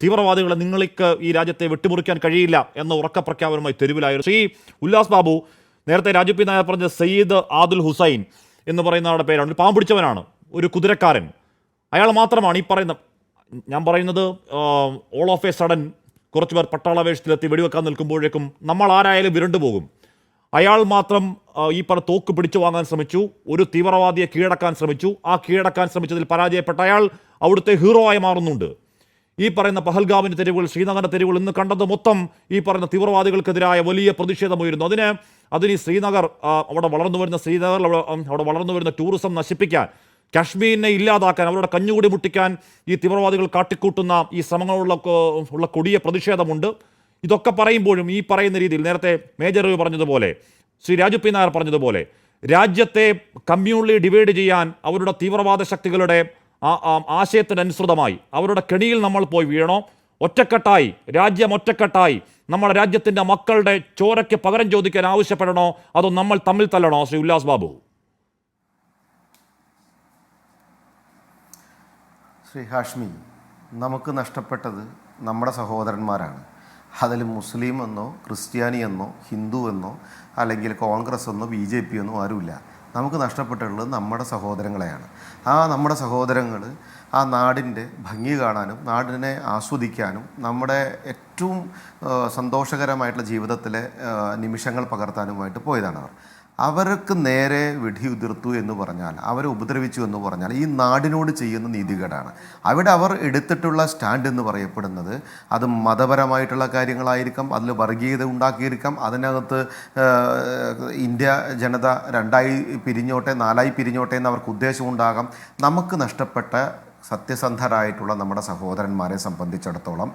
D: തീവ്രവാദികളെ നിങ്ങൾക്ക് ഈ രാജ്യത്തെ വെട്ടിമുറിക്കാൻ കഴിയില്ല എന്ന ഉറക്ക പ്രഖ്യാപനവുമായി തെരുവിലായിരുന്നു. ശ്രീ ഉല്ലാസ് ബാബു, നേരത്തെ രാജു പി നായർ പറഞ്ഞ സയ്യിദ് ആദിൽ ഹുസൈൻ എന്ന് പറയുന്ന ആളുടെ പേരാണ്. ഒരു പാമ്പ് പിടിച്ചവനാണ്, ഒരു കുതിരക്കാരൻ. അയാൾ മാത്രമാണ് ഈ ഞാൻ പറയുന്നത് ഓൾ ഓഫ് എ സഡൻ കുറച്ച് പേർ പട്ടാള വേഷത്തിലെത്തി വെടിവെക്കാൻ നിൽക്കുമ്പോഴേക്കും നമ്മൾ ആരായാലും വിരണ്ടു പോകും. അയാൾ മാത്രം ഈ തോക്ക് പിടിച്ചു വാങ്ങാൻ ശ്രമിച്ചു, ഒരു തീവ്രവാദിയെ കീഴടക്കാൻ ശ്രമിച്ചു. ആ കീഴടക്കാൻ ശ്രമിച്ചതിൽ പരാജയപ്പെട്ട അയാൾ അവിടുത്തെ ഹീറോ ആയി മാറുന്നുണ്ട്. ഈ പറയുന്ന പഹൽഗാമിൻ്റെ തെരുവുകൾ, ശ്രീനഗറിൻ്റെ തെരുവുകൾ ഇന്ന് കണ്ടത് മൊത്തം ഈ പറയുന്ന തീവ്രവാദികൾക്കെതിരായ വലിയ പ്രതിഷേധമായിരുന്നു. അതിന് ഈ ശ്രീനഗർ, അവിടെ വളർന്നു വരുന്ന ടൂറിസം നശിപ്പിക്കാൻ, കാശ്മീരിനെ ഇല്ലാതാക്കാൻ, അവരുടെ കഞ്ഞുകൂടി മുട്ടിക്കാൻ ഈ തീവ്രവാദികൾ കാട്ടിക്കൂട്ടുന്ന ഈ ശ്രമങ്ങളുള്ള കൊടിയ പ്രതിഷേധമുണ്ട്. ഇതൊക്കെ പറയുമ്പോഴും ഈ പറയുന്ന രീതിയിൽ നേരത്തെ മേജർ രവി പറഞ്ഞതുപോലെ, ശ്രീ രാജു പി നായർ പറഞ്ഞതുപോലെ, രാജ്യത്തെ കമ്മ്യൂണലി ഡിവൈഡ് ചെയ്യാൻ അവരുടെ തീവ്രവാദ ശക്തികളുടെ ആശയത്തിനനുസൃതമായി അവരുടെ കെണിയിൽ നമ്മൾ പോയി വീഴണോ? ഒറ്റക്കെട്ടായി, രാജ്യം ഒറ്റക്കെട്ടായി നമ്മുടെ രാജ്യത്തിൻ്റെ മക്കളുടെ ചോരയ്ക്ക് പകരം ചോദിക്കാൻ ആവശ്യപ്പെടണോ? അതോ നമ്മൾ തമ്മിൽ തല്ലണോ? ശ്രീ ഉല്ലാസ് ബാബു.
G: ശ്രീ ഹാഷ്മി, നമുക്ക് നഷ്ടപ്പെട്ടത് നമ്മുടെ സഹോദരന്മാരാണ്. അതിൽ മുസ്ലിം എന്നോ ക്രിസ്ത്യാനി എന്നോ ഹിന്ദു എന്നോ അല്ലെങ്കിൽ കോൺഗ്രസ് എന്നോ BJP എന്നോ ആരുമില്ല. നമുക്ക് നഷ്ടപ്പെട്ടിട്ടുള്ളത് നമ്മുടെ സഹോദരങ്ങളെയാണ്. നമ്മുടെ സഹോദരങ്ങൾ ആ നാടിൻ്റെ ഭംഗി കാണാനും നാടിനെ ആസ്വദിക്കാനും നമ്മുടെ ഏറ്റവും സന്തോഷകരമായിട്ടുള്ള ജീവിതത്തിലെ നിമിഷങ്ങൾ പകർത്താനുമായിട്ട് പോയതാണ് അവർക്ക് നേരെ വെടിയുതിർത്തു എന്ന് പറഞ്ഞാൽ, അവരെ ഉപദ്രവിച്ചു എന്ന് പറഞ്ഞാൽ ഈ നാടിനോട് ചെയ്യുന്ന നീതികേടാണ്. അവിടെ അവർ എടുത്തിട്ടുള്ള സ്റ്റാൻഡ് എന്ന് പറയപ്പെടുന്നത് അത് മതപരമായിട്ടുള്ള കാര്യങ്ങളായിരിക്കാം, അതിൽ വർഗീയത ഉണ്ടാക്കിയിരിക്കാം, അതിനകത്ത് ഇന്ത്യ ജനത 2ആയി പിരിഞ്ഞോട്ടെ 4ആയി പിരിഞ്ഞോട്ടെ എന്ന് അവർക്ക് ഉദ്ദേശമുണ്ടാകാം. നമുക്ക് നഷ്ടപ്പെട്ട സത്യസന്ധരായിട്ടുള്ള നമ്മുടെ സഹോദരന്മാരെ സംബന്ധിച്ചിടത്തോളം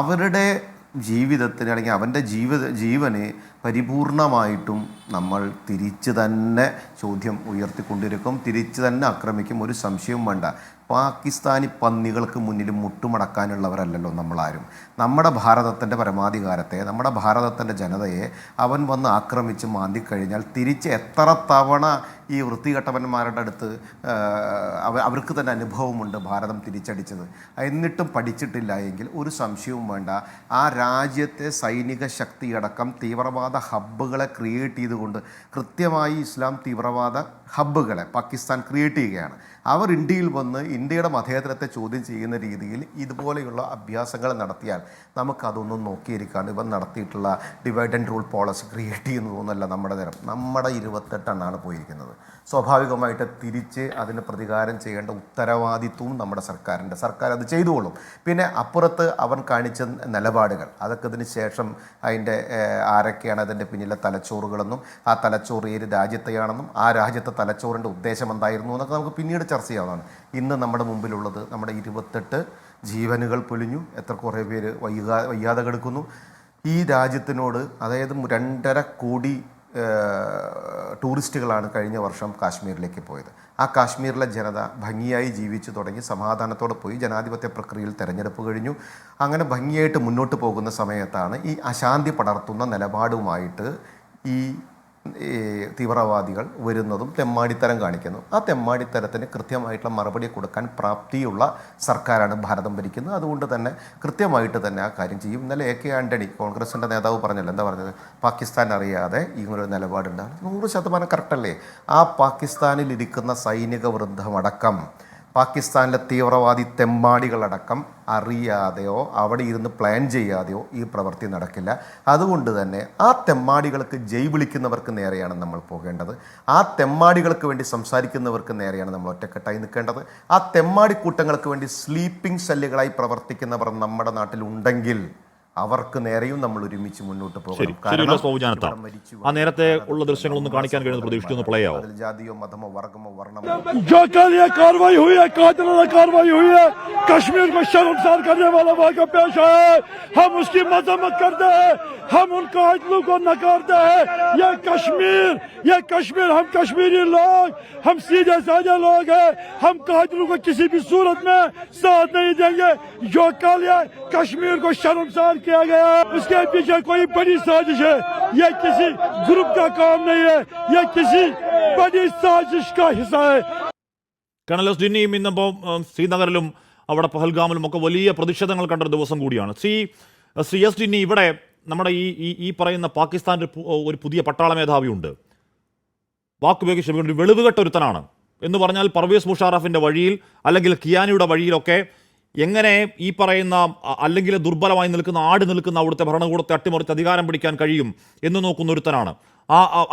G: അവരുടെ ജീവിതത്തിന് അല്ലെങ്കിൽ അവൻ്റെ ജീവന് പരിപൂർണമായിട്ടും നമ്മൾ തിരിച്ച് തന്നെ ചോദ്യം ഉയർത്തിക്കൊണ്ടിരിക്കും, തിരിച്ച് തന്നെ ആക്രമിക്കും, ഒരു സംശയവും വേണ്ട. പാകിസ്ഥാനി പന്നികൾക്ക് മുന്നിൽ മുട്ടുമടക്കാനുള്ളവരല്ലല്ലോ നമ്മളാരും. നമ്മുടെ ഭാരതത്തിൻ്റെ പരമാധികാരത്തെ, നമ്മുടെ ഭാരതത്തിൻ്റെ ജനതയെ അവൻ വന്ന് ആക്രമിച്ച് മാന്തിക്കഴിഞ്ഞാൽ തിരിച്ച് എത്ര തവണ ഈ വൃത്തികെട്ടവന്മാരുടെ അടുത്ത് അവർക്ക് തന്നെ അനുഭവമുണ്ട് ഭാരതം തിരിച്ചടിച്ചത്. എന്നിട്ടും പഠിച്ചിട്ടില്ല എങ്കിൽ ഒരു സംശയവും വേണ്ട, ആ രാജ്യത്തെ സൈനിക ശക്തിയടക്കം തീവ്രവാദ ഹബ്ബുകളെ ക്രിയേറ്റ് ചെയ്തുകൊണ്ട് കൃത്യമായി ഇസ്ലാം തീവ്രവാദ ഹബ്ബുകളെ പാകിസ്ഥാൻ ക്രിയേറ്റ് ചെയ്യുകയാണ്. അവർ ഇന്ത്യയിൽ വന്ന് ഇന്ത്യയുടെ മതേതരത്തെ ചോദ്യം ചെയ്യുന്ന രീതിയിൽ ഇതുപോലെയുള്ള അഭ്യാസങ്ങൾ നടത്തിയാൽ നമുക്കതൊന്നും നോക്കിയിരിക്കാണ്ട് ഇവൻ നടത്തിയിട്ടുള്ള divide and rule policy create ചെയ്യുന്നതൊന്നുമല്ല നമ്മുടെ തരം. നമ്മുടെ 28 എണ്ണാണ് പോയിരിക്കുന്നത്. സ്വാഭാവികമായിട്ട് തിരിച്ച് അതിന് പ്രതികാരം ചെയ്യേണ്ട ഉത്തരവാദിത്വവും നമ്മുടെ സർക്കാരിൻ്റെ. സർക്കാർ അത് ചെയ്തുകൊള്ളും. പിന്നെ അപ്പുറത്ത് അവൻ കാണിച്ച നിലപാടുകൾ, അതൊക്കെ ഇതിന് ശേഷം അതിൻ്റെ ആരൊക്കെയാണ് അതിൻ്റെ പിന്നിലെ തലച്ചോറുകളെന്നും ആ തലച്ചോറ് ഏത് രാജ്യത്തെയാണെന്നും ആ രാജ്യത്തെ തലച്ചോറിൻ്റെ ഉദ്ദേശം എന്തായിരുന്നു എന്നൊക്കെ നമുക്ക് പിന്നീട് ചർച്ച ചെയ്യാവുന്നതാണ്. ഇന്ന് നമ്മുടെ മുമ്പിലുള്ളത് നമ്മുടെ 28 ജീവനുകൾ പൊലിഞ്ഞു, എത്ര കുറേ പേര് വയ്യാതെ കിടക്കുന്നു. ഈ രാജ്യത്തിനോട്, അതായത് 2.5 കോടി ടൂറിസ്റ്റുകളാണ് കഴിഞ്ഞ വർഷം കാശ്മീരിലേക്ക് പോയത്. ആ കാശ്മീരിലെ ജനത ഭംഗിയായി ജീവിച്ചു തുടങ്ങി, സമാധാനത്തോടെ പോയി, ജനാധിപത്യ പ്രക്രിയയിൽ തെരഞ്ഞെടുപ്പ് കഴിഞ്ഞു. അങ്ങനെ ഭംഗിയായിട്ട് മുന്നോട്ട് പോകുന്ന സമയത്താണ് ഈ അശാന്തി പടർത്തുന്ന നിലപാടുമായിട്ട് ഈ തീവ്രവാദികൾ വരുന്നതും തെമ്മാടിത്തരം കാണിക്കുന്നു. ആ തെമ്മാടിത്തരത്തിന് കൃത്യമായിട്ടുള്ള മറുപടി കൊടുക്കാൻ പ്രാപ്തിയുള്ള സർക്കാരാണ് ഭാരതം ഭരിക്കുന്നത്. അതുകൊണ്ട് തന്നെ കൃത്യമായിട്ട് തന്നെ ആ കാര്യം ചെയ്യും. ഇന്നലെ AK ആൻ്റണി, കോൺഗ്രസിൻ്റെ നേതാവ്, പറഞ്ഞല്ലോ, എന്താ പറഞ്ഞത്, പാകിസ്ഥാൻ അറിയാതെ ഇങ്ങനൊരു നിലപാടുണ്ടാകും. 100% കറക്റ്റല്ലേ? ആ പാകിസ്ഥാനിലിരിക്കുന്ന സൈനിക വൃന്ദമടക്കം, പാകിസ്ഥാനിലെ തീവ്രവാദി തെമ്മാടികളടക്കം അറിയാതെയോ അവിടെ ഇരുന്ന് പ്ലാൻ ചെയ്യാതെയോ ഈ പ്രവൃത്തി നടക്കില്ല. അതുകൊണ്ട് തന്നെ ആ തെമ്മാടികൾക്ക് ജയ് വിളിക്കുന്നവർക്ക് നേരെയാണ് നമ്മൾ പോകേണ്ടത്. ആ തെമ്മാടികൾക്ക് വേണ്ടി സംസാരിക്കുന്നവർക്ക് നേരെയാണ് നമ്മൾ ഒറ്റക്കെട്ടായി നിൽക്കേണ്ടത്. ആ തെമ്മാടിക്കൂട്ടങ്ങൾക്ക് വേണ്ടി സ്ലീപ്പിംഗ് സെല്ലുകളായി പ്രവർത്തിക്കുന്നവർ നമ്മുടെ നാട്ടിലുണ്ടെങ്കിൽ അവർക്ക് നേരെയും നമ്മൾ ഒരുമിച്ച് മുന്നോട്ട് പോകണം.
D: ആ നേരത്തെ ഉള്ള ദൃശ്യങ്ങളൊന്നും കാണിക്കാൻ കഴിയുന്ന പ്രതീക്ഷിക്കുന്നു. പ്ലേ ആവും.
G: ജാതിയോ മതമോ വർഗമോ വർണ്ണമോ
B: जो कल ये कार्रवाई हुई है, कातिलाना कार्रवाई हुई है, कश्मीर को शर्मसार करने वाला वाक़या पेश आया है, हम उसकी मजम्मत करते हैं, हम उन कातिलों को नकारते हैं। ये कश्मीर हम कश्मीरी लोग, हम सीधे साधे लोग हैं, हम कातिलों को किसी भी सूरत में साथ नहीं देंगे। जो कल ये कश्मीर को शर्मसार किया गया है, उसके पीछे कोई बड़ी साजिश है। ये किसी ग्रुप का काम नहीं है, ये किसी बड़ी साजिश का हिस्सा है।
D: കേണൽ എസ് ഡിന്നിയും ഇന്നിപ്പോൾ ശ്രീനഗറിലും അവിടെ പഹൽഗാമിലും ഒക്കെ വലിയ പ്രതിഷേധങ്ങൾ കണ്ടൊരു ദിവസം കൂടിയാണ്. ശ്രീ എസ് ഡിന്നി, ഇവിടെ നമ്മുടെ ഈ പറയുന്ന പാകിസ്ഥാൻ്റെ ഒരു പുതിയ പട്ടാള മേധാവിയുണ്ട്. വാക്കുപയോഗിച്ച് ഒരു വെളിവുകെട്ടൊരുത്തനാണ് എന്ന് പറഞ്ഞാൽ പർവേസ് മുഷാറഫിൻ്റെ വഴിയിൽ അല്ലെങ്കിൽ കിയാനിയുടെ വഴിയിലൊക്കെ എങ്ങനെ ഈ പറയുന്ന അല്ലെങ്കിൽ ദുർബലമായി നിൽക്കുന്ന ആട് നിൽക്കുന്ന അവിടുത്തെ ഭരണകൂടത്തെ അട്ടിമറിച്ച് അധികാരം പിടിക്കാൻ കഴിയും എന്ന് നോക്കുന്ന ഒരുത്തനാണ്.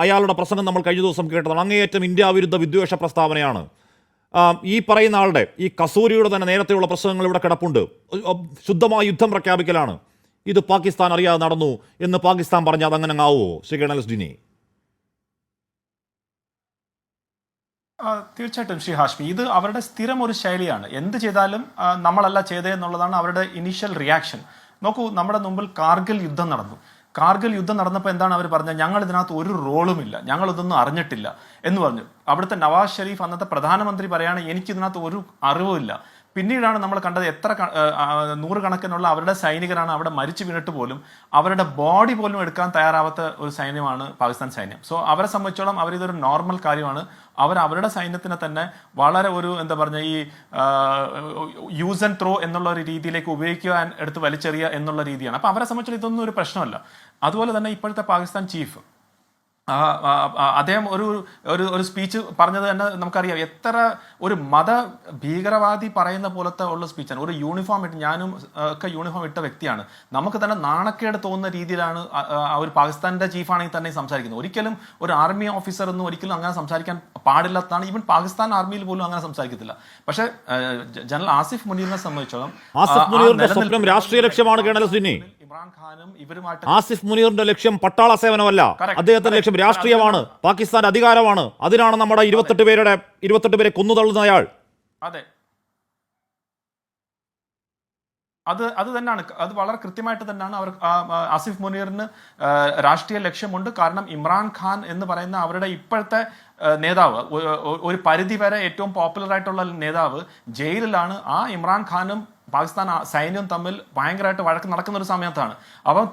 D: അയാളുടെ പ്രസംഗം നമ്മൾ കഴിഞ്ഞ ദിവസം കേട്ടതാണ്. അങ്ങേയറ്റം ഇന്ത്യ വിരുദ്ധ വിദ്വേഷ പ്രസ്താവനയാണ്. ഈ പറയുന്ന ആളുടെ, ഈ കസൂരിയുടെ തന്നെ നേരത്തെയുള്ള പ്രസംഗങ്ങൾ ഇവിടെ കിടപ്പുണ്ട്. ശുദ്ധമായ യുദ്ധം പ്രഖ്യാപിക്കലാണ്. ഇത് പാകിസ്ഥാൻ അറിയാതെ നടന്നു എന്ന് പാകിസ്ഥാൻ പറഞ്ഞാൽ അതങ്ങനെ ആവുമോ ശ്രീ കേണൽ എസ് ഡിനി?
E: തീർച്ചയായിട്ടും ശ്രീ ഹാഷ്മി, ഇത് അവരുടെ സ്ഥിരം ഒരു ശൈലിയാണ്. എന്ത് ചെയ്താലും നമ്മളല്ല ചെയ്തതെന്നുള്ളതാണ് അവരുടെ ഇനീഷ്യൽ റിയാക്ഷൻ. നോക്കൂ, നമ്മുടെ മുമ്പിൽ കാർഗിൽ യുദ്ധം നടന്നു. കാർഗിൽ യുദ്ധം നടന്നപ്പോൾ എന്താണ് അവർ പറഞ്ഞത്? ഞങ്ങൾ ഇതിനകത്ത് ഒരു റോളുമില്ല, ഞങ്ങൾ ഇതൊന്നും അറിഞ്ഞിട്ടില്ല എന്ന് പറഞ്ഞു. അവിടുത്തെ നവാസ് ഷെരീഫ്, അന്നത്തെ പ്രധാനമന്ത്രി, പറയാണ് എനിക്കിതിനകത്ത് ഒരു അറിവുമില്ല. പിന്നീടാണ് നമ്മൾ കണ്ടത് എത്ര നൂറുകണക്കിനുള്ള അവരുടെ സൈനികരാണ് അവിടെ മരിച്ചു വീണിട്ട് പോലും അവരുടെ ബോഡി പോലും എടുക്കാൻ തയ്യാറാവാത്ത ഒരു സൈന്യമാണ് പാകിസ്ഥാൻ സൈന്യം. സോ അവരെ സംബന്ധിച്ചോളം അവരിതൊരു നോർമൽ കാര്യമാണ്. അവരുടെ സൈന്യത്തിനെ തന്നെ വളരെ ഒരു എന്താ പറഞ്ഞ ഈ യൂസ് ആൻഡ് ത്രോ എന്നുള്ള ഒരു രീതിയിലേക്ക് ഉപയോഗിക്കാൻ എടുത്ത് വലിച്ചെറിയുക എന്നുള്ള രീതിയാണ്. അപ്പോൾ അവരെ സംബന്ധിച്ചോളം ഇതൊന്നും ഒരു പ്രശ്നമല്ല. അതുപോലെ തന്നെ ഇപ്പോഴത്തെ പാകിസ്ഥാൻ ചീഫ് അദ്ദേഹം ഒരു സ്പീച്ച് പറഞ്ഞത് തന്നെ നമുക്കറിയാം. എത്ര ഒരു മത ഭീകരവാദി പറയുന്ന പോലത്തെ ഉള്ള സ്പീച്ചാണ്. ഒരു യൂണിഫോം ഇട്ട്, ഞാനും ഒക്കെ യൂണിഫോം ഇട്ട വ്യക്തിയാണ്, നമുക്ക് തന്നെ നാണക്കേട് തോന്നുന്ന രീതിയിലാണ് ഒരു പാകിസ്ഥാന്റെ ചീഫാണെങ്കിൽ തന്നെ സംസാരിക്കുന്നത്. ഒരിക്കലും ഒരു ആർമി ഓഫീസർ ഒന്നും ഒരിക്കലും അങ്ങനെ സംസാരിക്കാൻ പാടില്ലാത്തതാണ്. ഈവൻ പാകിസ്ഥാൻ ആർമിയിൽ പോലും അങ്ങനെ സംസാരിക്കത്തില്ല. പക്ഷേ ജനറൽ ആസിഫ് മുനീറിനെ സംബന്ധിച്ചോളം
D: രാഷ്ട്രീയ ലക്ഷ്യമാണ് കേണൽ എസ് ഡിന്നി.
E: ഇമ്രാൻഖാനും ഇവരുമായിട്ട്
D: ആസിഫ് മുനീറിന്റെ ലക്ഷ്യം പട്ടാള സേവനമല്ല, അദ്ദേഹത്തിന്റെ ലക്ഷ്യം രാഷ്ട്രീയമാണ്, പാകിസ്ഥാന്റെ അധികാരമാണ്. അതിനാണ് നമ്മുടെ 28 പേരെ കൊന്നു തള്ളുന്ന അയാൾ.
E: അതെ, അത് തന്നെയാണ്, അത് വളരെ കൃത്യമായിട്ട് തന്നെയാണ് അവർ ആസിഫ് മുനീറിന് രാഷ്ട്രീയ ലക്ഷ്യമുണ്ട്. കാരണം ഇമ്രാൻഖാൻ എന്ന് പറയുന്ന അവരുടെ ഇപ്പോഴത്തെ നേതാവ്, ഒരു പരിധി വരെ ഏറ്റവും പോപ്പുലർ ആയിട്ടുള്ള നേതാവ് ജയിലിലാണ്. ആ ഇമ്രാൻഖാനും പാകിസ്ഥാൻ സൈന്യവും തമ്മിൽ ഭയങ്കരമായിട്ട് വഴക്ക് നടക്കുന്ന ഒരു സമയത്താണ്. അപ്പം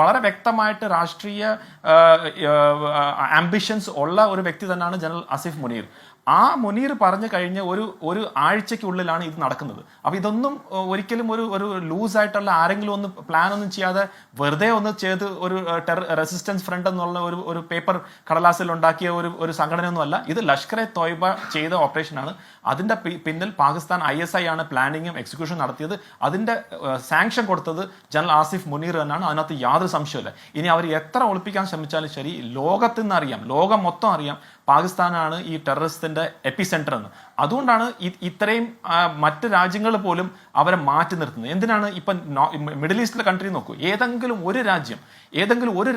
E: വളരെ വ്യക്തമായിട്ട് രാഷ്ട്രീയ ആംബിഷൻസ് ഉള്ള ഒരു വ്യക്തി തന്നെയാണ് ജനറൽ ആസിഫ് മുനീർ. ആ മുനീർ പറഞ്ഞു കഴിഞ്ഞ ഒരു ആഴ്ചയ്ക്കുള്ളിലാണ് ഇത് നടക്കുന്നത്. അപ്പോൾ ഇതൊന്നും ഒരിക്കലും ഒരു ലൂസായിട്ടുള്ള ആരെങ്കിലും ഒന്ന് പ്ലാൻ ഒന്നും ചെയ്യാതെ വെറുതെ ഒന്ന് ചെയ്ത് ഒരു റെസിസ്റ്റൻസ് ഫ്രണ്ട് എന്നുള്ള ഒരു പേപ്പർ കടലാസിൽ ഉണ്ടാക്കിയ ഒരു സംഘടനയൊന്നും അല്ല. ഇത് ലഷ്കർ എ തോയ്ബ ചെയ്ത ഓപ്പറേഷനാണ്. അതിൻ്റെ പിന്നിൽ പാകിസ്ഥാൻ ISI ആണ് പ്ലാനിങ്ങും എക്സിക്യൂഷൻ നടത്തിയത്. അതിൻ്റെ സാങ്ഷൻ കൊടുത്തത് ജനറൽ ആസിഫ് മുനീർ എന്നാണ്. അതിനകത്ത് യാതൊരു സംശയമില്ല. ഇനി അവർ എത്ര ഒളിപ്പിക്കാൻ ശ്രമിച്ചാലും ശരി, ലോകത്തിൽ നിന്ന് അറിയാം, ലോകം മൊത്തം അറിയാം പാകിസ്ഥാനാണ് ഈ ടെററിസ്റ്റിന്റെ എപ്പിസെന്റർ എന്ന്. അതുകൊണ്ടാണ് ഇത്രയും മറ്റ് രാജ്യങ്ങൾ പോലും അവരെ മാറ്റി നിർത്തുന്നത്. എന്തിനാണ്? ഇപ്പം മിഡിൽ ഈസ്റ്റിലെ കൺട്രി നോക്കൂ, ഏതെങ്കിലും ഒരു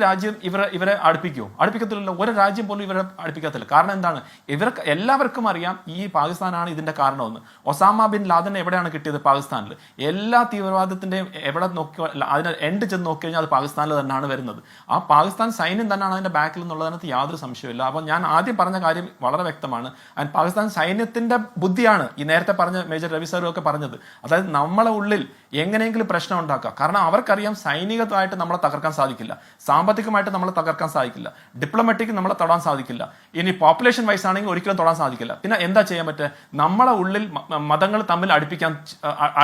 E: രാജ്യം ഇവരെ അടുപ്പിക്കത്തില്ലല്ലോ. ഒരു രാജ്യം പോലും ഇവരെ അടുപ്പിക്കത്തില്ല. കാരണം എന്താണ്? ഇവർക്ക് എല്ലാവർക്കും അറിയാം ഈ പാകിസ്ഥാനാണ് ഇതിന്റെ കാരണമെന്ന്. ഒസാമ ബിൻ ലാദനെ എവിടെയാണ് കിട്ടിയത്? പാകിസ്ഥാനിൽ. എല്ലാ തീവ്രവാദത്തിന്റെയും എവിടെ നോക്കി അതിനെ എൻഡ് ചെന്ന് നോക്കി കഴിഞ്ഞാൽ അത് പാകിസ്ഥാനിൽ തന്നെയാണ് വരുന്നത്. ആ പാകിസ്ഥാൻ സൈന്യം തന്നെയാണ് അതിന്റെ ബാക്കിൽ നിന്നുള്ളതിനകത്ത് യാതൊരു സംശയമില്ല. അപ്പൊ ഞാൻ ആദ്യം പറഞ്ഞ കാര്യം വളരെ വ്യക്തമാണ്. ആൻഡ് പാകിസ്ഥാൻ സൈന്യത്തിന്റെ ബുദ്ധിയാണ് ഈ നേരത്തെ പറഞ്ഞ മേജർ രവി സാറും ഒക്കെ പറഞ്ഞത്. അതായത് നമ്മളെ ഉള്ളിൽ എങ്ങനെയെങ്കിലും പ്രശ്നം ഉണ്ടാക്കുക. കാരണം അവർക്കറിയാം സൈനികമായിട്ട് നമ്മളെ തകർക്കാൻ സാധിക്കില്ല, സാമ്പത്തികമായിട്ട് നമ്മളെ തകർക്കാൻ സാധിക്കില്ല, ഡിപ്ലോമാറ്റിക് നമ്മളെ തൊടാൻ സാധിക്കില്ല, ഇനി പോപ്പുലേഷൻ വൈസ് ആണെങ്കിൽ ഒരിക്കലും തൊടാൻ സാധിക്കില്ല. പിന്നെ എന്താ ചെയ്യാൻ പറ്റുക? നമ്മളെ ഉള്ളിൽ മതങ്ങൾ തമ്മിൽ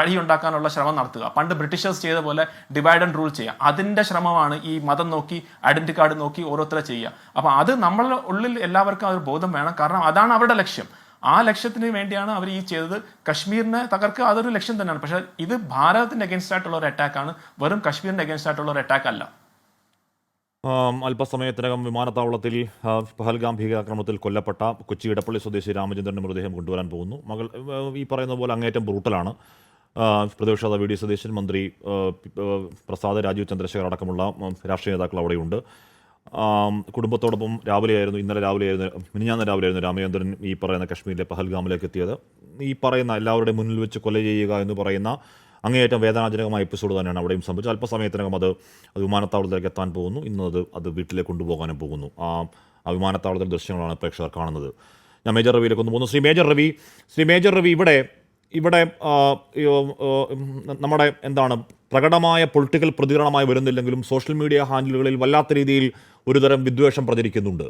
E: അടിയുണ്ടാക്കാനുള്ള ശ്രമം നടത്തുക. പണ്ട് ബ്രിട്ടീഷേഴ്സ് ചെയ്ത പോലെ ഡിവൈഡ് ആൻഡ് റൂൾ ചെയ്യുക. അതിന്റെ ശ്രമമാണ് ഈ മതം നോക്കി, ഐഡന്റിറ്റി കാർഡ് നോക്കി ഓരോരുത്തരെ ചെയ്യുക. അപ്പൊ അത് നമ്മളുടെ ഉള്ളിൽ എല്ലാവർക്കും ആ ഒരു ബോധം വേണം. കാരണം അതാണ് അവരുടെ ലക്ഷ്യം. ആ ലക്ഷ്യത്തിന് വേണ്ടിയാണ് അവർ ഈ ചെയ്തത്. കശ്മീരിനെ തകർക്കുക അതൊരു ലക്ഷ്യം തന്നെയാണ്. പക്ഷെ ഇത് ഭാരതത്തിന്റെ അഗേൻസ്റ്റ് ആയിട്ടുള്ള ഒരു അറ്റാക്കാണ്, വെറും കശ്മീരിന്റെ അഗേൻസ്റ്റ് ആയിട്ടുള്ള ഒരു അറ്റാക്ക് അല്ല.
D: അല്പസമയത്തിനകം വിമാനത്താവളത്തിൽ പഹൽഗാം ഭീകരാക്രമണത്തിൽ കൊല്ലപ്പെട്ട കൊച്ചി ഇടപ്പള്ളി സ്വദേശി രാമചന്ദ്രന്റെ മൃതദേഹം കൊണ്ടുവരാൻ പോകുന്നു. മകൾ ഈ പറയുന്ന പോലെ അങ്ങേറ്റം ബ്രൂട്ടലാണ്. പ്രതിപക്ഷ VD സതീശൻ, മന്ത്രി പ്രസാദ്, രാജീവ് ചന്ദ്രശേഖർ അടക്കമുള്ള രാഷ്ട്രീയ നേതാക്കൾ അവിടെയുണ്ട്. കുടുംബത്തോടൊപ്പം ഇന്നലെ രാവിലെയായിരുന്നു മിനിഞ്ഞാന്ന് രാവിലെയായിരുന്നു രാമചന്ദ്രൻ ഈ പറയുന്ന കശ്മീരിലെ പഹൽഗാമിലേക്ക് എത്തിയത്. ഈ പറയുന്ന എല്ലാവരുടെയും മുന്നിൽ വെച്ച് കൊല ചെയ്യുക എന്ന് പറയുന്ന അങ്ങേയറ്റം വേദനാജനകമായ എപ്പിസോഡ് തന്നെയാണ് അവിടെയും സംഭവിച്ചത്. അല്പസമയത്തിനകം അത് വിമാനത്താവളത്തിലേക്ക് എത്താൻ പോകുന്നു. ഇന്ന് അത് വീട്ടിലേക്ക് കൊണ്ടുപോകാനും പോകുന്നു. ആ വിമാനത്താവളത്തിലെ ദൃശ്യങ്ങളാണ് പ്രേക്ഷകർ കാണുന്നത്. ഞാൻ മേജർ രവിയിലേക്ക് ഒന്ന് പോകുന്നു. ശ്രീ മേജർ രവി, ഇവിടെ നമ്മുടെ എന്താണ് പ്രകടമായ പൊളിറ്റിക്കൽ പ്രതികരണമായി വരുന്നില്ലെങ്കിലും സോഷ്യൽ മീഡിയ ഹാൻഡിലുകളിൽ വല്ലാത്ത രീതിയിൽ ഒരുതരം വിദ്വേഷം പ്രചരിക്കുന്നുണ്ട്.